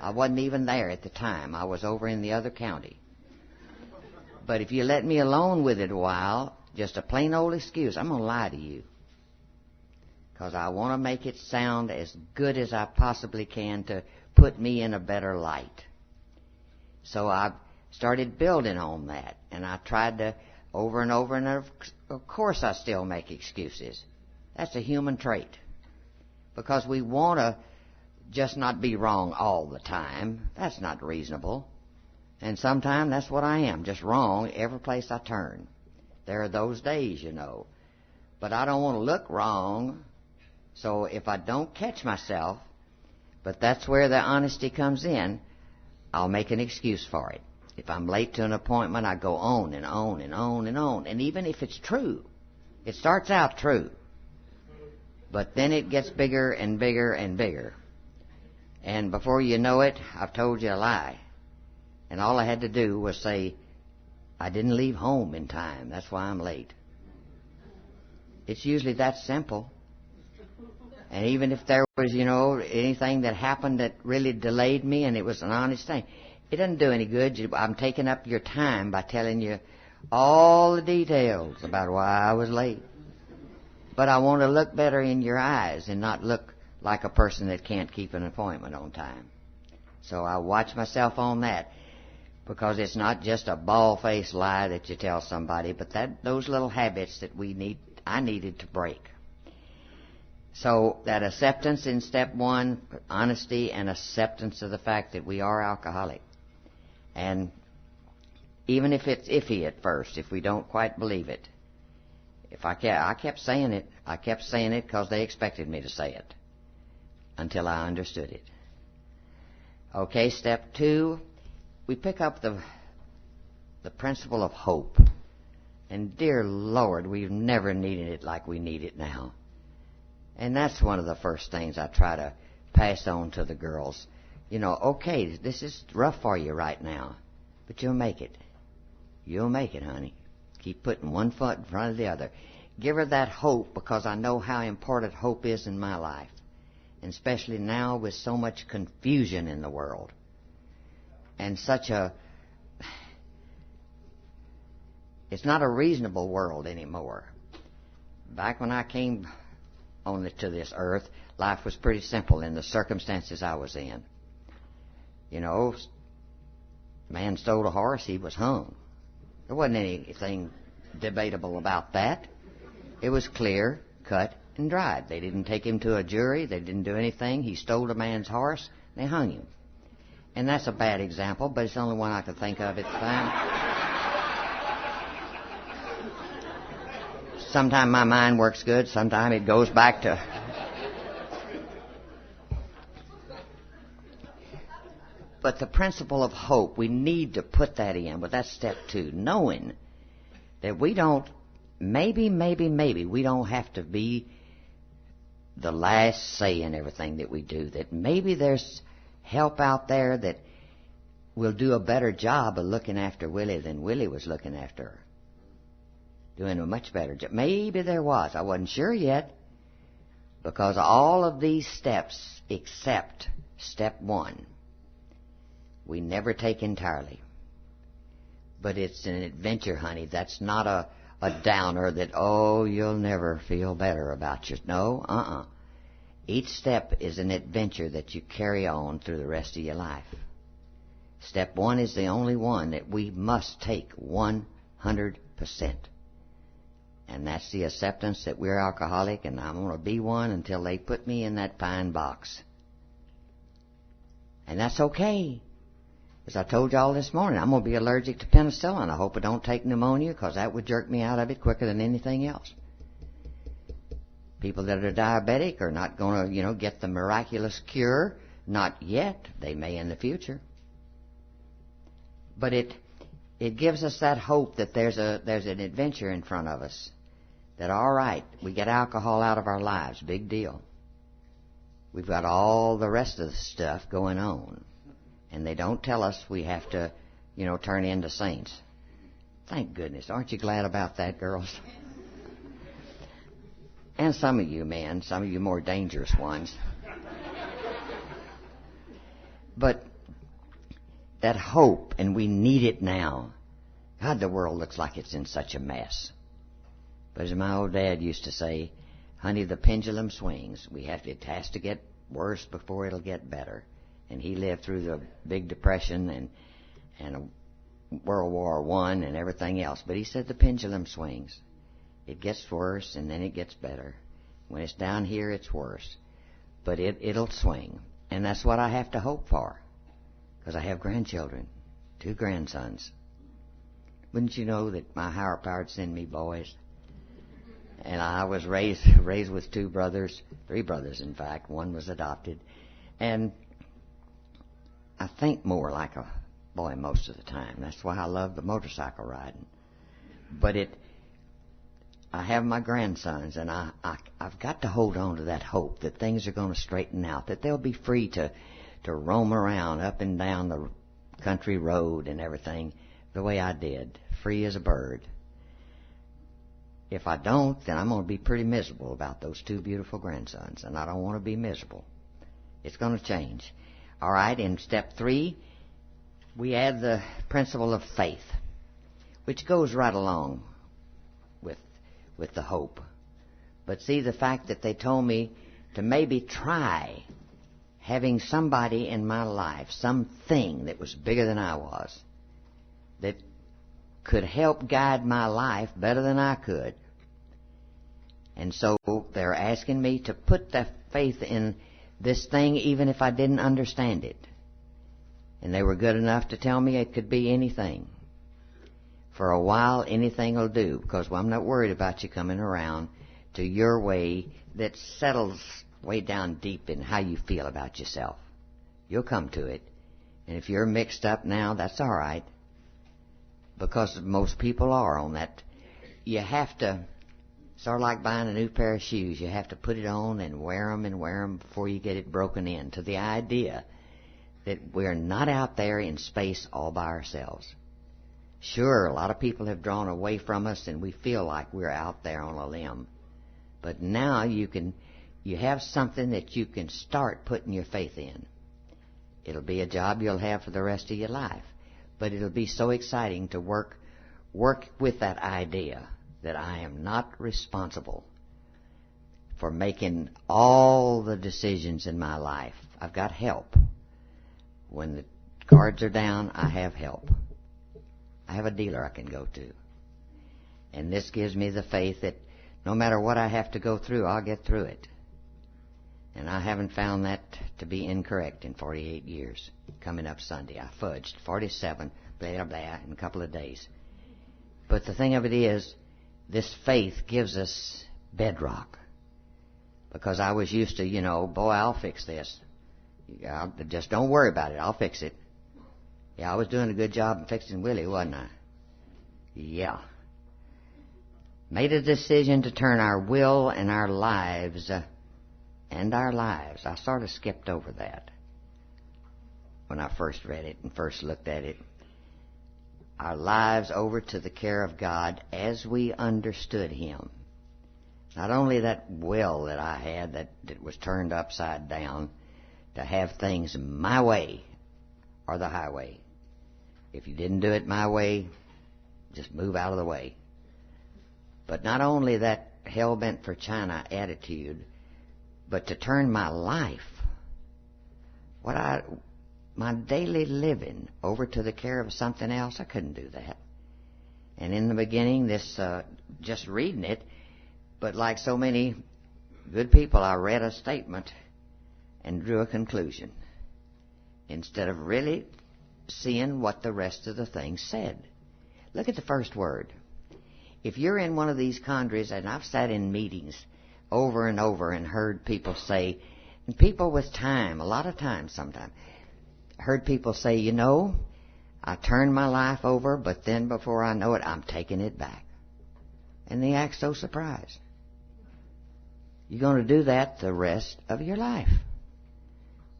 B: I wasn't even there at the time. I was over in the other county. But if you let me alone with it a while, just a plain old excuse, I'm going to lie to you, because I want to make it sound as good as I possibly can to put me in a better light. So I've started building on that, and I tried to over and over, and of course I still make excuses. That's a human trait, because we want to just not be wrong all the time. That's not reasonable. And sometimes that's what I am, just wrong every place I turn. There are those days, you know. But I don't want to look wrong, so if I don't catch myself, but that's where the honesty comes in, I'll make an excuse for it. If I'm late to an appointment, I go on and on and on and on. And even if it's true, it starts out true, but then it gets bigger and bigger and bigger. And before you know it, I've told you a lie. And all I had to do was say, I didn't leave home in time. That's why I'm late. It's usually that simple. And even if there was, anything that happened that really delayed me and it was an honest thing, it doesn't do any good. I'm taking up your time by telling you all the details about why I was late. But I want to look better in your eyes and not look like a person that can't keep an appointment on time. So I watch myself on that, because it's not just a bald-faced lie that you tell somebody, but those little habits that I needed to break. So that acceptance in step 1, honesty and acceptance of the fact that we are alcoholic. And even if it's iffy at first, if we don't quite believe it, I kept saying it. I kept saying it because they expected me to say it until I understood it. Okay, step 2, we pick up the principle of hope. And dear Lord, we've never needed it like we need it now. And that's one of the first things I try to pass on to the girls. Okay, this is rough for you right now, but you'll make it. You'll make it, honey. Keep putting one foot in front of the other. Give her that hope, because I know how important hope is in my life. and especially now with so much confusion in the world and it's not a reasonable world anymore. Back when I came to this earth, life was pretty simple in the circumstances I was in. You know, man stole a horse, he was hung. There wasn't anything debatable about that. It was clear, cut, and dried. They didn't take him to a jury. They didn't do anything. He stole a man's horse. They hung him. And that's a bad example, but it's the only one I could think of at the time. Sometimes my mind works good. Sometimes it goes back to... But the principle of hope, we need to put that in. But that's step 2, knowing that we don't, maybe, we don't have to be the last say in everything that we do. That maybe there's help out there that will do a better job of looking after Willie than Willie was looking after her. Doing a much better job. Maybe there was. I wasn't sure yet. Because all of these steps, except step 1, we never take entirely. But it's an adventure, honey. That's not a downer that, oh, you'll never feel better about your... No, Each step is an adventure that you carry on through the rest of your life. Step 1 is the only one that we must take 100%. And that's the acceptance that we're alcoholic, and I'm going to be one until they put me in that pine box. And that's okay. As I told y'all this morning, I'm going to be allergic to penicillin. I hope I don't take pneumonia, because that would jerk me out of it quicker than anything else. People that are diabetic are not going to, get the miraculous cure. Not yet. They may in the future. But it gives us that hope that there's an adventure in front of us. That, all right, we get alcohol out of our lives. Big deal. We've got all the rest of the stuff going on. And they don't tell us we have to, turn into saints. Thank goodness. Aren't you glad about that, girls? And some of you men, some of you more dangerous ones. But that hope, and we need it now. God, the world looks like it's in such a mess. But as my old dad used to say, honey, the pendulum swings. It has to get worse before it'll get better. And he lived through the Big Depression and World War I and everything else. But he said the pendulum swings. It gets worse and then it gets better. When it's down here, it's worse. But it'll swing. And that's what I have to hope for. Because I have grandchildren. 2 grandsons. Wouldn't you know that my higher power would send me boys? And I was raised with 2 brothers. 3 brothers, in fact. 1 was adopted. And I think more like a boy most of the time. That's why I love the motorcycle riding. But I have my grandsons, and I've got to hold on to that hope that things are going to straighten out, that they'll be free to roam around up and down the country road and everything the way I did, free as a bird. If I don't, then I'm going to be pretty miserable about those 2 beautiful grandsons, and I don't want to be miserable. It's going to change. All right, in step 3, we add the principle of faith, which goes right along with the hope. But see, the fact that they told me to maybe try having somebody in my life, something that was bigger than I was, that could help guide my life better than I could. And so they're asking me to put the faith in this thing even if I didn't understand it. And they were good enough to tell me it could be anything. For a while, anything will do, because I'm not worried about you coming around to your way that settles way down deep in how you feel about yourself. You'll come to it. And if you're mixed up now, that's all right. Because most people are on that. You have to, sort of like buying a new pair of shoes, you have to put it on and wear them before you get it broken in, to the idea that we're not out there in space all by ourselves. Sure, a lot of people have drawn away from us and we feel like we're out there on a limb. But now you can you have something that you can start putting your faith in. It'll be a job you'll have for the rest of your life. But it'll be so exciting to work with that idea that I am not responsible for making all the decisions in my life. I've got help. When the cards are down, I have help. I have a dealer I can go to. And this gives me the faith that no matter what I have to go through, I'll get through it. And I haven't found that to be incorrect in 48 years. Coming up Sunday, I fudged 47, blah, blah, blah, in a couple of days. But the thing of it is, this faith gives us bedrock. Because I was used to, boy, I'll fix this. Just don't worry about it. I'll fix it. Yeah, I was doing a good job in fixing Willie, wasn't I? Yeah. Made a decision to turn our will and our lives, I sort of skipped over that when I first read it and first looked at it. Our lives over to the care of God as we understood Him. Not only that will that I had that was turned upside down to have things my way or the highway. If you didn't do it my way, just move out of the way. But not only that hell-bent for China attitude, but to turn my life, my daily living over to the care of something else, I couldn't do that. And in the beginning, just reading it, but like so many good people, I read a statement and drew a conclusion instead of really seeing what the rest of the thing said. Look at the first word. If you're in one of these conjuries, and I've sat in meetings over and over and heard people say, and people with time, a lot of time sometimes, heard people say, I turned my life over, but then before I know it, I'm taking it back. And they act so surprised. You're going to do that the rest of your life.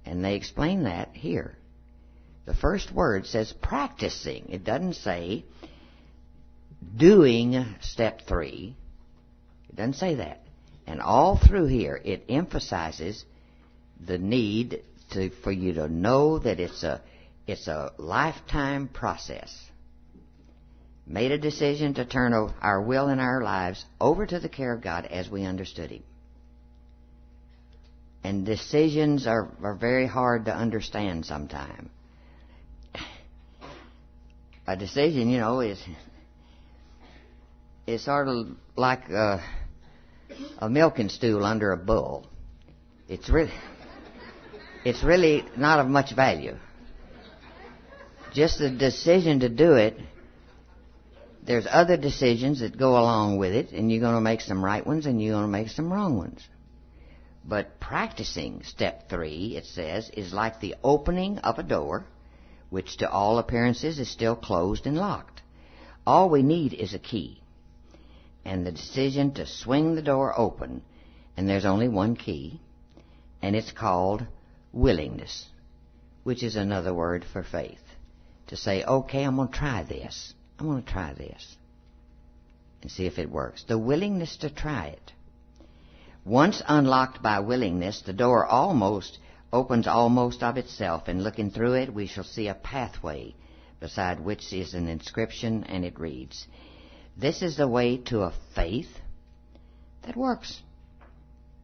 B: And they explain that here. The first word says practicing. It doesn't say doing step 3. It doesn't say that. And all through here, it emphasizes the need for you to know that it's a lifetime process. Made a decision to turn our will and our lives over to the care of God as we understood Him. And decisions are very hard to understand sometimes. A decision, is sort of like a milking stool under a bull. It's really not of much value. Just the decision to do it. There's other decisions that go along with it, and you're going to make some right ones and you're going to make some wrong ones. But practicing step 3, it says, is like the opening of a door, which to all appearances is still closed and locked. All we need is a key and the decision to swing the door open, and there's only one key, and it's called willingness, which is another word for faith. To say, okay, I'm going to try this. I'm going to try this and see if it works. The willingness to try it. Once unlocked by willingness, the door opens almost of itself, and looking through it, we shall see a pathway beside which is an inscription, and it reads, "This is the way to a faith that works."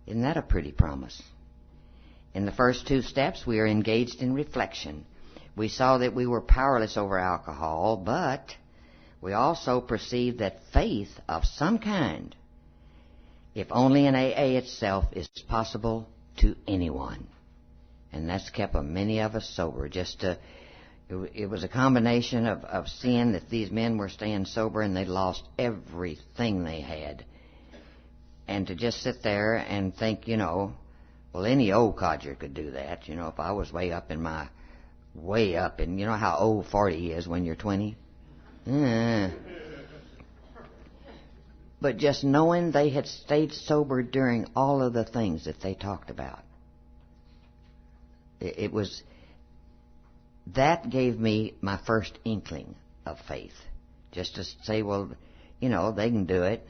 B: Isn't that a pretty promise? In the first 2 steps, we are engaged in reflection. We saw that we were powerless over alcohol, but we also perceived that faith of some kind, if only in AA itself, is possible to anyone. And that's kept many of us sober. It was a combination of seeing that these men were staying sober and they'd lost everything they had. And to just sit there and think, well, any old codger could do that. If I was way up, and you know how old 40 is when you're 20? But just knowing they had stayed sober during all of the things that they talked about. That gave me my first inkling of faith. Just to say, well, they can do it.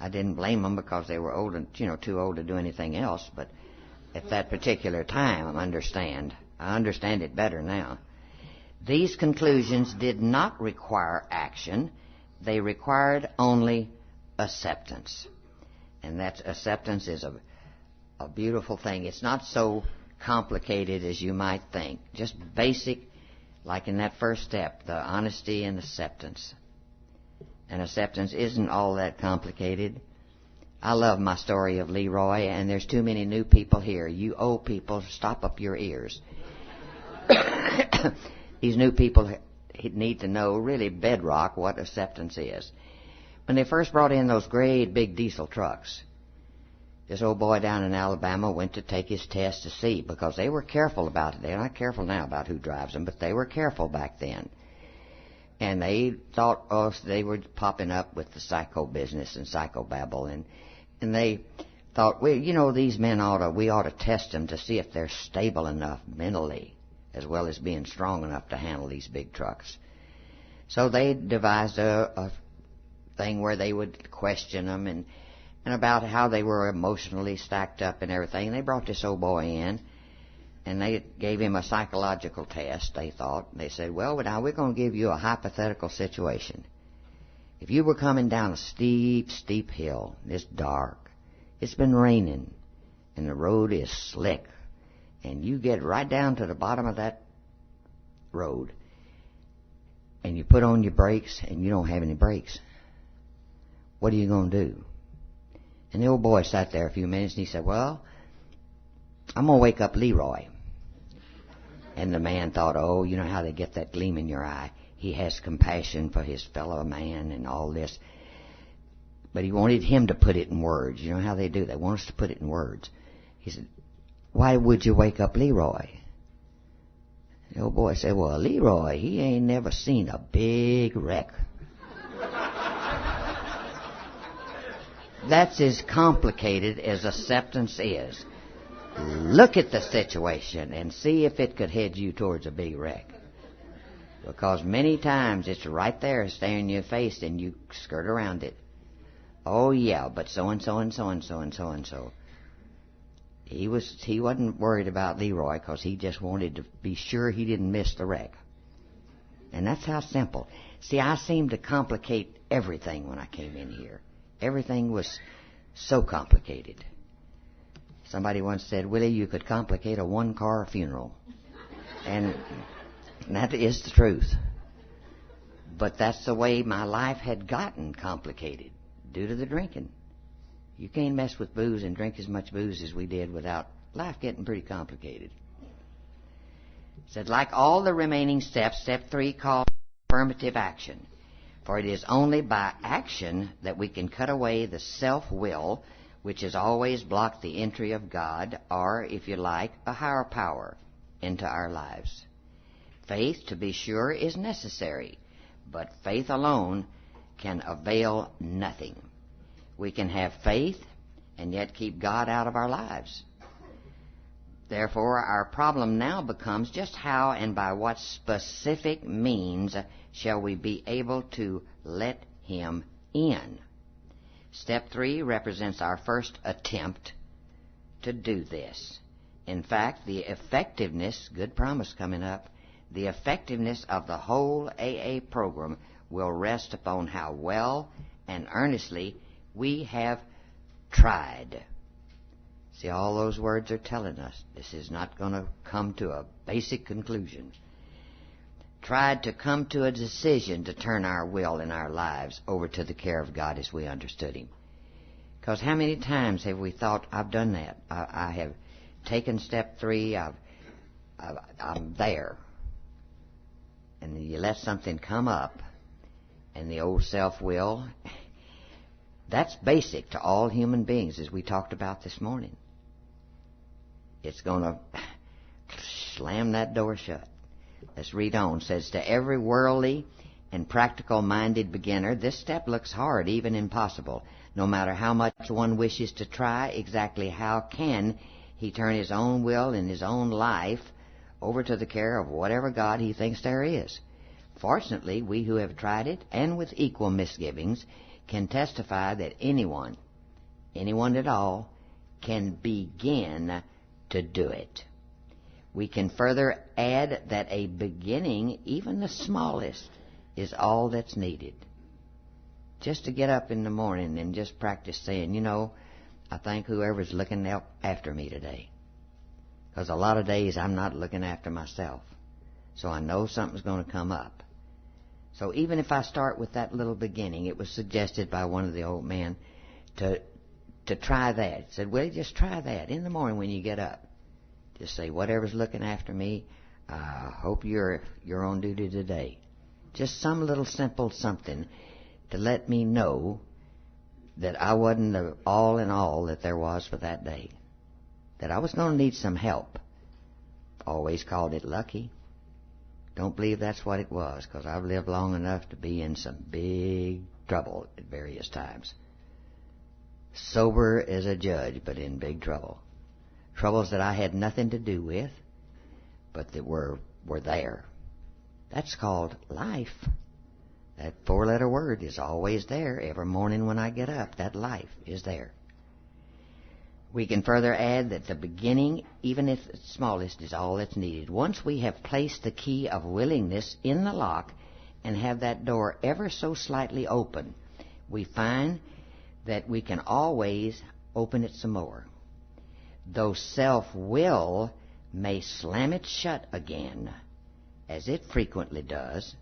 B: I didn't blame them because they were old and, too old to do anything else. But at that particular time, I understand it better now. These conclusions did not require action. They required only acceptance. And that acceptance is a beautiful thing. It's not so complicated as you might think. Just basic, like in that first step, the honesty and acceptance. And acceptance isn't all that complicated. I love my story of Leroy, and there's too many new people here. You old people, stop up your ears. These new people need to know really bedrock what acceptance is. When they first brought in those great big diesel trucks, this old boy down in Alabama went to take his test to see, because they were careful about it. They're not careful now about who drives them, but they were careful back then. And they thought, they were popping up with the psycho business and psychobabble, and they thought, well, these men we ought to test them to see if they're stable enough mentally, as well as being strong enough to handle these big trucks. So they devised a thing where they would question them and about how they were emotionally stacked up and everything. And they brought this old boy in, and they gave him a psychological test, they thought. They said, well, now we're going to give you a hypothetical situation. If you were coming down a steep, steep hill, it's dark, it's been raining, and the road is slick, and you get right down to the bottom of that road, and you put on your brakes, and you don't have any brakes, what are you going to do? And the old boy sat there a few minutes, and he said, well, I'm going to wake up Leroy. And the man thought, you know how they get that gleam in your eye. He has compassion for his fellow man and all this. But he wanted him to put it in words. You know how they do? They want us to put it in words. He said, why would you wake up Leroy? The old boy said, well, Leroy, he ain't never seen a big wreck. That's as complicated as acceptance is. Look at the situation and see if it could head you towards a big wreck. Because many times it's right there staring you in the face and you skirt around it. Oh yeah, but so-and-so and so-and-so and so-and-so. He wasn't worried about Leroy because he just wanted to be sure he didn't miss the wreck. And that's how simple. See, I seemed to complicate everything when I came in here. Everything was so complicated. Somebody once said, Willie, you could complicate a one-car funeral. And that is the truth. But that's the way my life had gotten complicated due to the drinking. You can't mess with booze and drink as much booze as we did without life getting pretty complicated. It said, like all the remaining steps, step 3 calls for affirmative action. For it is only by action that we can cut away the self-will which has always blocked the entry of God, or, if you like, a higher power, into our lives. Faith, to be sure, is necessary, but faith alone can avail nothing. We can have faith and yet keep God out of our lives. Therefore, our problem now becomes just how and by what specific means shall we be able to let Him in. Step 3 represents our first attempt to do this. In fact, the effectiveness, good promise coming up, the effectiveness of the whole AA program will rest upon how well and earnestly we have tried. See, all those words are telling us this is not going to come to a basic conclusion. Tried to come to a decision to turn our will and our lives over to the care of God as we understood Him. Because how many times have we thought, I've done that. I have taken step 3, I'm there. And then you let something come up, and the old self-will, that's basic to all human beings, as we talked about this morning. It's going to slam that door shut. Let's read on. It says, to every worldly and practical-minded beginner, this step looks hard, even impossible. No matter how much one wishes to try, exactly how can he turn his own will and his own life over to the care of whatever God he thinks there is? Fortunately, we who have tried it, and with equal misgivings, can testify that anyone at all, can begin to do it. We can further add that a beginning, even the smallest, is all that's needed. Just to get up in the morning and just practice saying, I thank whoever's looking after me today. Because a lot of days I'm not looking after myself. So I know something's going to come up. So even if I start with that little beginning, it was suggested by one of the old men to try that. He said, Willie, just try that in the morning when you get up. Just say, whatever's looking after me, I hope you're on duty today. Just some little simple something to let me know that I wasn't the all in all that there was for that day. That I was going to need some help. Always called it lucky. Don't believe that's what it was, because I've lived long enough to be in some big trouble at various times. Sober as a judge, but in big trouble. Troubles that I had nothing to do with, but that were there. That's called life. That four-letter word is always there. Every morning when I get up, that life is there. We can further add that the beginning, even if it's smallest, is all that's needed. Once we have placed the key of willingness in the lock and have that door ever so slightly open, we find that we can always open it some more. Though self-will may slam it shut again, as it frequently does,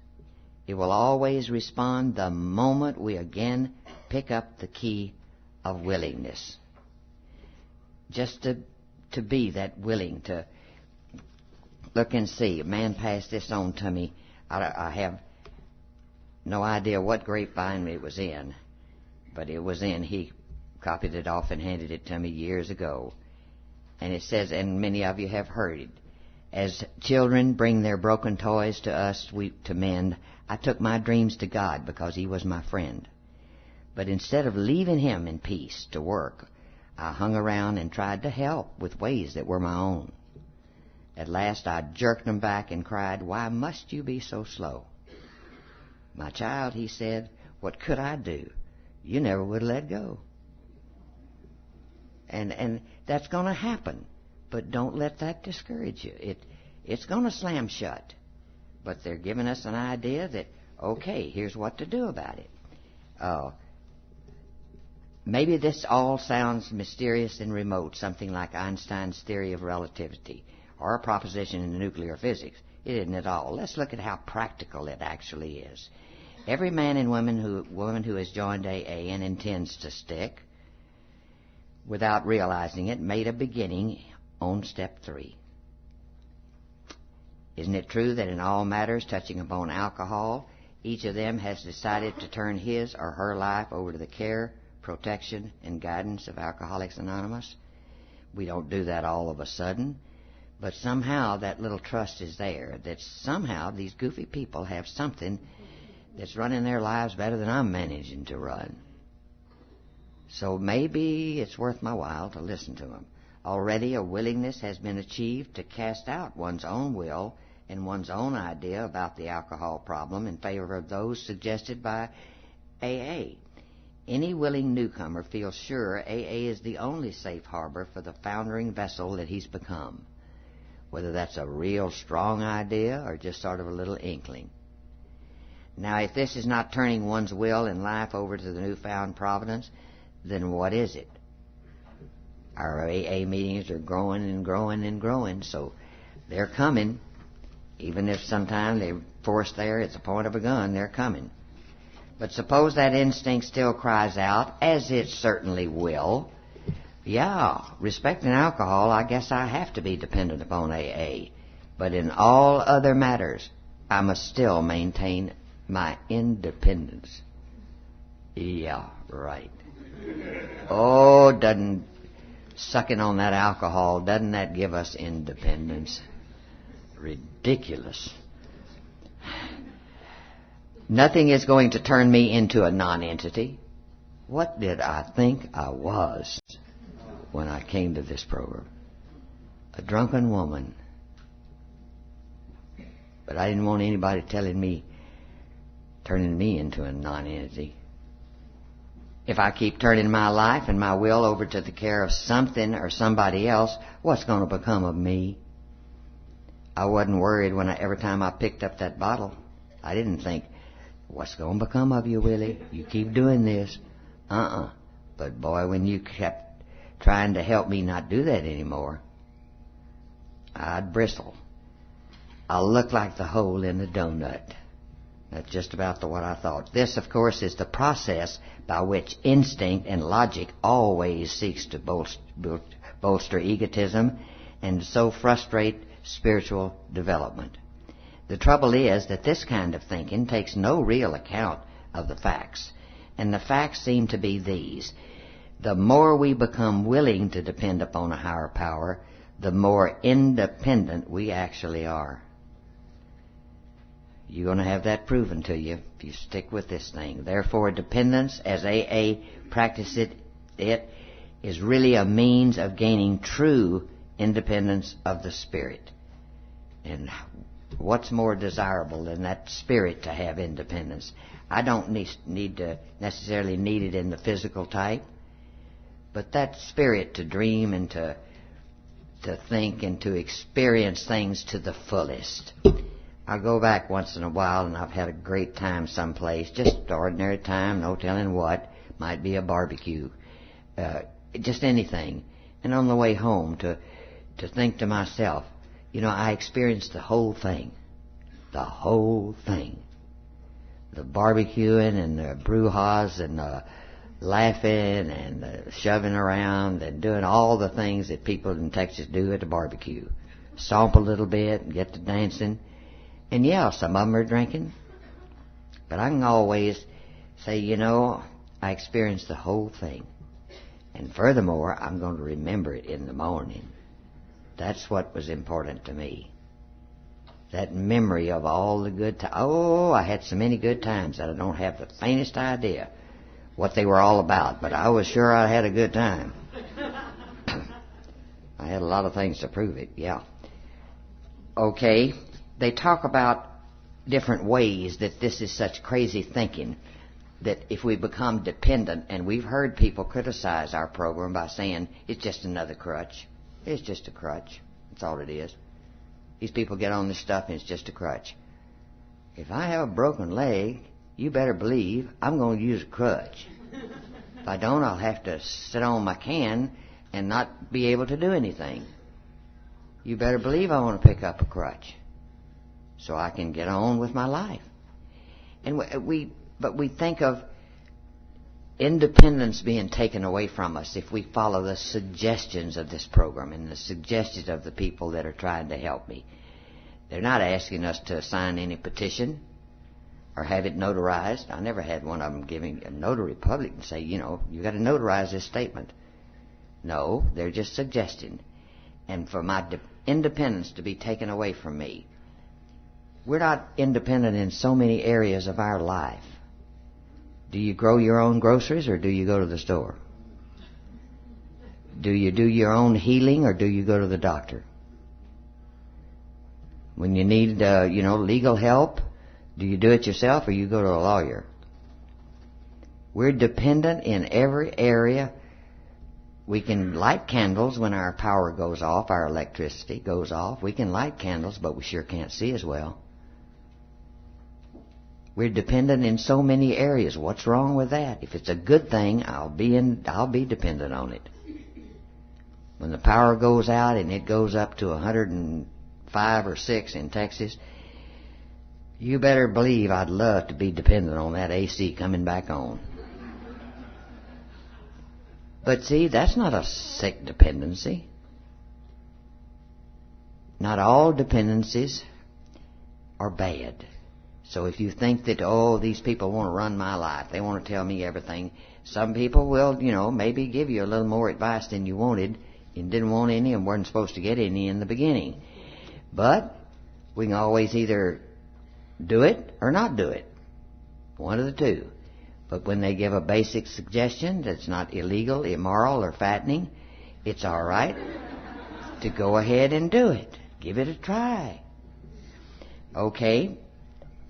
B: it will always respond the moment we again pick up the key of willingness. Just to be that willing to look and see. A man passed this on to me. I have no idea what grapevine it was in, but it was in. He copied it off and handed it to me years ago. And it says, and many of you have heard it, as children bring their broken toys to us to mend, I took my dreams to God because He was my friend. But instead of leaving Him in peace to work, I hung around and tried to help with ways that were my own. At last I jerked them back and cried, why must you be so slow? My child, he said, what could I do? You never would let go. And that's going to happen. But don't let that discourage you. It's going to slam shut. But they're giving us an idea that, okay, here's what to do about it. Maybe this all sounds mysterious and remote, something like Einstein's theory of relativity or a proposition in nuclear physics. It isn't at all. Let's look at how practical it actually is. Every man and woman who has joined AA and intends to stick, without realizing it, made a beginning on step 3. Isn't it true that in all matters touching upon alcohol, each of them has decided to turn his or her life over to the care, protection, and guidance of Alcoholics Anonymous? We don't do that all of a sudden, but somehow that little trust is there, that somehow these goofy people have something that's running their lives better than I'm managing to run. So maybe it's worth my while to listen to them. Already a willingness has been achieved to cast out one's own will and one's own idea about the alcohol problem in favor of those suggested by AA. Any willing newcomer feels sure AA is the only safe harbor for the foundering vessel that he's become, whether that's a real strong idea or just sort of a little inkling. Now, if this is not turning one's will and life over to the newfound providence, then what is it? Our AA meetings are growing and growing and growing, so they're coming. Even if sometimes they're forced there at the point of a gun, they're coming. But suppose that instinct still cries out, as it certainly will, yeah, respecting alcohol, I guess I have to be dependent upon AA. But in all other matters, I must still maintain my independence. Yeah, right. Oh, doesn't sucking on that alcohol, doesn't that give us independence? Ridiculous. Nothing is going to turn me into a non-entity. What did I think I was when I came to this program? A drunken woman. But I didn't want anybody turning me into a non-entity. If I keep turning my life and my will over to the care of something or somebody else, what's going to become of me? I wasn't worried every time I picked up that bottle. I didn't think, what's going to become of you, Willie? You keep doing this. But boy, when you kept trying to help me not do that anymore, I'd bristle. I'll look like the hole in the donut. That's just about what I thought. This, of course, is the process by which instinct and logic always seeks to bolster egotism and so frustrate spiritual development. The trouble is that this kind of thinking takes no real account of the facts. And the facts seem to be these. The more we become willing to depend upon a higher power, the more independent we actually are. You're going to have that proven to you if you stick with this thing. Therefore, dependence, as AA practices it, is really a means of gaining true independence of the spirit. And what's more desirable than that spirit to have independence? I don't need to necessarily need it in the physical type, but that spirit to dream and to think and to experience things to the fullest. I go back once in a while and I've had a great time someplace, just ordinary time, no telling what. Might be a barbecue, just anything. And on the way home to think to myself, I experienced the whole thing. The whole thing. The barbecuing and the brouhahas and the laughing and the shoving around and doing all the things that people in Texas do at the barbecue. Stomp a little bit and get to dancing. And yeah, some of them are drinking. But I can always say, I experienced the whole thing. And furthermore, I'm going to remember it in the morning. That's what was important to me. That memory of all the good times. Oh, I had so many good times that I don't have the faintest idea what they were all about. But I was sure I had a good time. I had a lot of things to prove it, yeah. Okay, they talk about different ways that this is such crazy thinking, that if we become dependent, and we've heard people criticize our program by saying it's just another crutch. It's just a crutch. That's all it is. These people get on this stuff and it's just a crutch. If I have a broken leg, you better believe I'm going to use a crutch. If I don't, I'll have to sit on my can and not be able to do anything. You better believe I want to pick up a crutch so I can get on with my life. And we think of independence being taken away from us if we follow the suggestions of this program and the suggestions of the people that are trying to help me. They're not asking us to sign any petition or have it notarized. I never had one of them giving a notary public and say, you got to notarize this statement. No, they're just suggesting. And for my independence to be taken away from me. We're not independent in so many areas of our life. Do you grow your own groceries or do you go to the store? Do you do your own healing or do you go to the doctor? When you need, legal help, do you do it yourself or you go to a lawyer? We're dependent in every area. We can light candles when our power goes off, our electricity goes off. We can light candles, but we sure can't see as well. We're dependent in so many areas. What's wrong with that? If it's a good thing, I'll be dependent on it. When the power goes out and it goes up to 105 or 6 in Texas, you better believe I'd love to be dependent on that AC coming back on. But see, that's not a sick dependency. Not all dependencies are bad. So if you think that, these people want to run my life, they want to tell me everything, some people will, maybe give you a little more advice than you wanted. You didn't want any and weren't supposed to get any in the beginning. But we can always either do it or not do it. One of the two. But when they give a basic suggestion that's not illegal, immoral, or fattening, it's all right to go ahead and do it. Give it a try. Okay.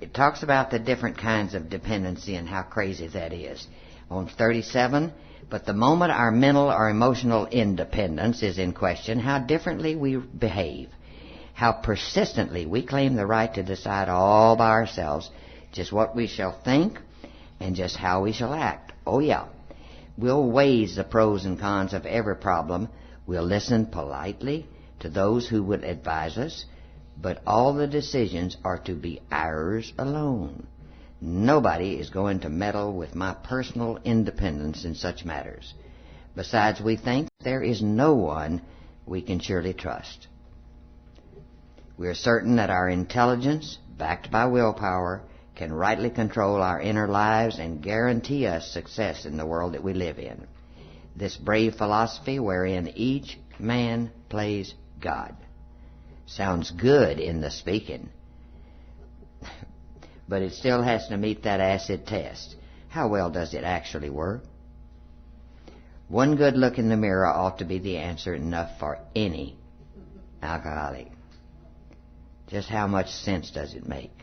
B: It talks about the different kinds of dependency and how crazy that is. On 37, but the moment our mental or emotional independence is in question, how differently we behave, how persistently we claim the right to decide all by ourselves just what we shall think and just how we shall act. Oh yeah, we'll weigh the pros and cons of every problem. We'll listen politely to those who would advise us, but all the decisions are to be ours alone. Nobody is going to meddle with my personal independence in such matters. Besides, we think there is no one we can surely trust. We are certain that our intelligence, backed by willpower, can rightly control our inner lives and guarantee us success in the world that we live in. This brave philosophy wherein each man plays God. Sounds good in the speaking, but it still has to meet that acid test. How well does it actually work? One good look in the mirror ought to be the answer enough for any alcoholic. Just how much sense does it make?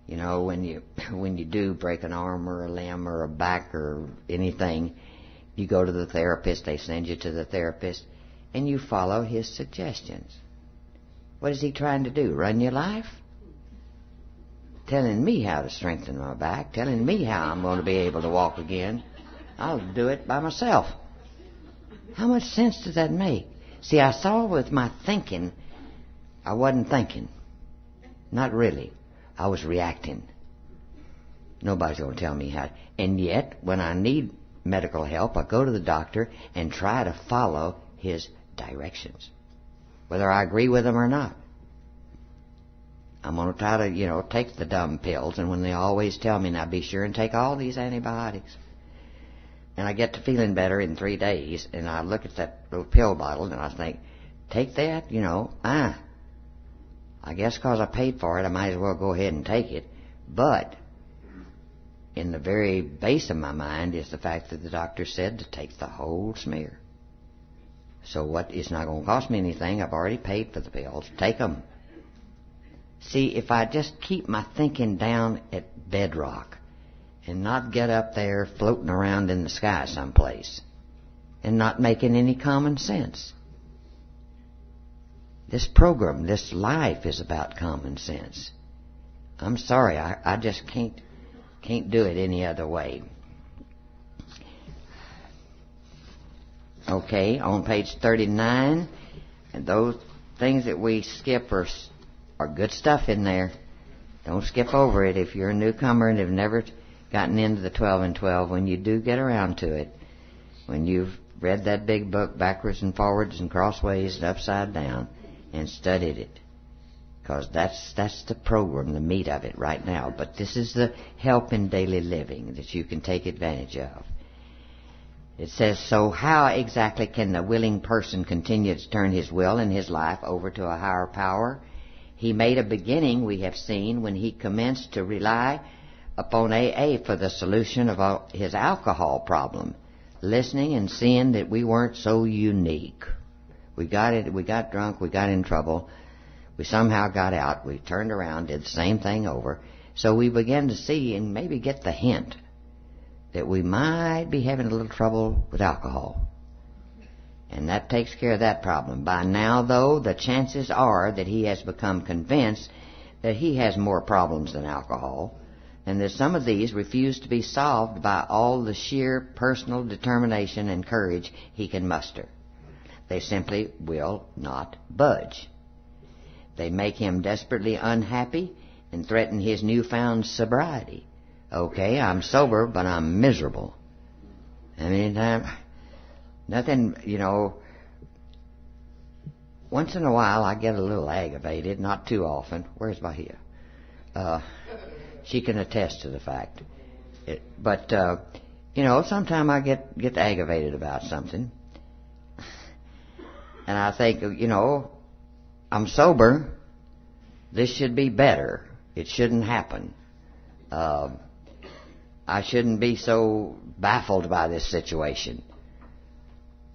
B: You know, when you do break an arm or a limb or a back or anything, you go to the therapist, they send you to the therapist, and you follow his suggestions. What is he trying to do? Run your life? Telling me how to strengthen my back, telling me how I'm going to be able to walk again. I'll do it by myself. How much sense does that make? See, I saw with my thinking, I wasn't thinking. Not really. I was reacting. Nobody's going to tell me how. And yet, when I need medical help, I go to the doctor and try to follow his directions, whether I agree with them or not. I'm going to try to, take the dumb pills, and when they always tell me, now be sure and take all these antibiotics. And I get to feeling better in 3 days, and I look at that little pill bottle, and I think, take that, I guess because I paid for it, I might as well go ahead and take it. But in the very base of my mind is the fact that the doctor said to take the whole smear. So what? It's not going to cost me anything. I've already paid for the pills. Take them. See, if I just keep my thinking down at bedrock and not get up there floating around in the sky someplace and not making any common sense. This program, this life is about common sense. I'm sorry, I just can't do it any other way. Okay, on page 39, and those things that we skip are good stuff in there. Don't skip over it. If you're a newcomer and have never gotten into the 12 and 12, when you do get around to it, when you've read that big book backwards and forwards and crossways and upside down and studied it, because that's the program, the meat of it right now. But this is the help in daily living that you can take advantage of. It says, so how exactly can the willing person continue to turn his will and his life over to a higher power? He made a beginning, we have seen, when he commenced to rely upon AA for the solution of his alcohol problem, listening and seeing that we weren't so unique. We got drunk, we got in trouble, we somehow got out, we turned around, did the same thing over. So we began to see and maybe get the hint that we might be having a little trouble with alcohol. And that takes care of that problem. By now, though, the chances are that he has become convinced that he has more problems than alcohol, and that some of these refuse to be solved by all the sheer personal determination and courage he can muster. They simply will not budge. They make him desperately unhappy and threaten his newfound sobriety. Okay, I'm sober, but I'm miserable. I mean, nothing, once in a while I get a little aggravated, not too often. Where's Bahia? She can attest to the fact. But sometimes I get aggravated about something. And I think, I'm sober. This should be better. It shouldn't happen. I shouldn't be so baffled by this situation.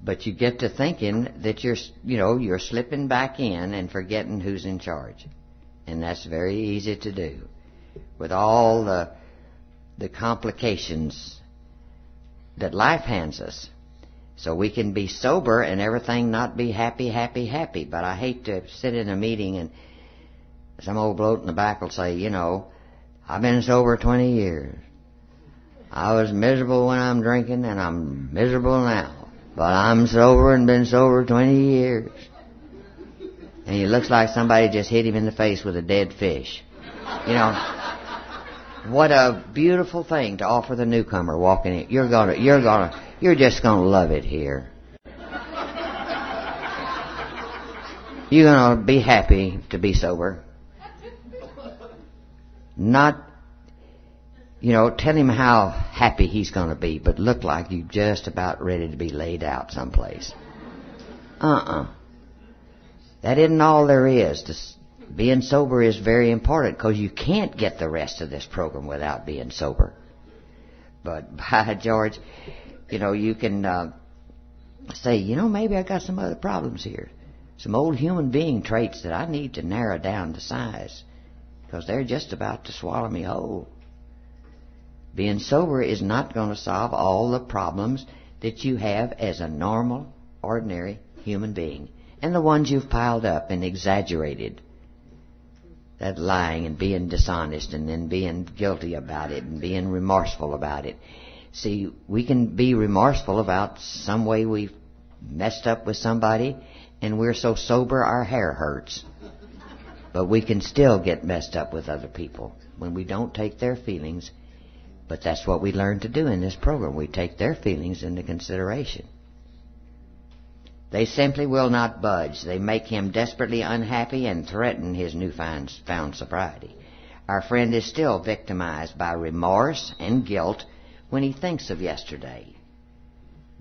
B: But you get to thinking that you're slipping back in and forgetting who's in charge. And that's very easy to do. With all the the complications that life hands us. So we can be sober and everything not be happy, happy, happy. But I hate to sit in a meeting and some old bloke in the back will say, you know, I've been sober 20 years. I was miserable when I'm drinking and I'm miserable now. But I'm sober and been sober 20 years. And he looks like somebody just hit him in the face with a dead fish. You know, what a beautiful thing to offer the newcomer walking in. You're just gonna love it here. You're gonna be happy to be sober. Not, you know, tell him how happy he's gonna be, but look like you're just about ready to be laid out someplace. That isn't all there is. Being sober is very important because you can't get the rest of this program without being sober. But by George, you know, you can say, you know, maybe I got some other problems here. Some old human being traits that I need to narrow down to size because they're just about to swallow me whole. Being sober is not going to solve all the problems that you have as a normal, ordinary human being and the ones you've piled up and exaggerated. That lying and being dishonest and then being guilty about it and being remorseful about it. See, we can be remorseful about some way we've messed up with somebody and we're so sober our hair hurts. But we can still get messed up with other people when we don't take their feelings. But that's what we learn to do in this program. We take their feelings into consideration. They simply will not budge. They make him desperately unhappy and threaten his newfound sobriety. Our friend is still victimized by remorse and guilt when he thinks of yesterday.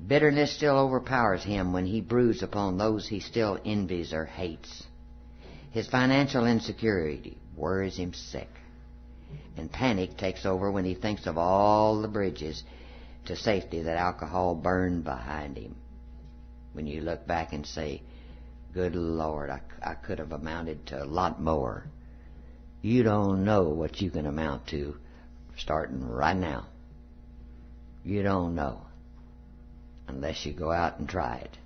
B: Bitterness still overpowers him when he brews upon those he still envies or hates. His financial insecurity worries him sick. And panic takes over when he thinks of all the bridges to safety that alcohol burned behind him. When you look back and say, good Lord, I could have amounted to a lot more. You don't know what you can amount to starting right now. You don't know unless you go out and try it.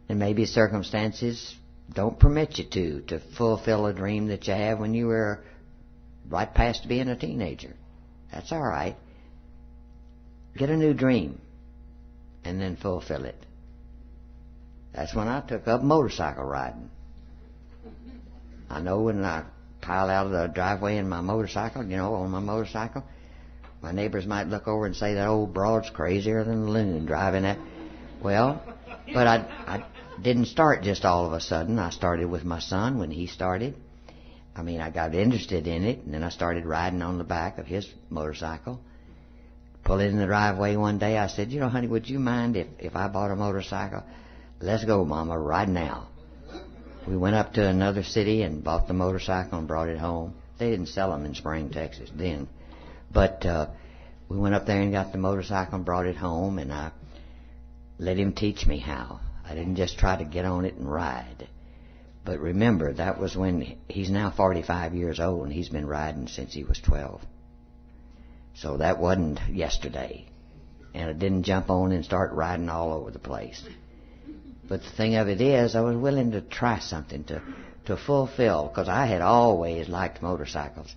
B: And maybe circumstances don't permit you to fulfill a dream that you have when you were right past being a teenager. That's all right. Get a new dream and then fulfill it. That's when I took up motorcycle riding. I know when I pile out of the driveway in my motorcycle, you know, on my motorcycle, my neighbors might look over and say that old broad's crazier than a loon driving that. Well, but I didn't start just all of a sudden. I started with my son when he started. I mean, I got interested in it, and then I started riding on the back of his motorcycle. Pulling in the driveway one day, I said, you know, honey, would you mind if I bought a motorcycle? Let's go, Mama, right now. We went up to another city and bought the motorcycle and brought it home. They didn't sell them in Spring, Texas then. But we went up there and got the motorcycle and brought it home, and I let him teach me how. I didn't just try to get on it and ride. But remember, that was when he's now 45 years old, and he's been riding since he was 12. So that wasn't yesterday. And I didn't jump on and start riding all over the place. But the thing of it is, I was willing to try something to fulfill, because I had always liked motorcycles.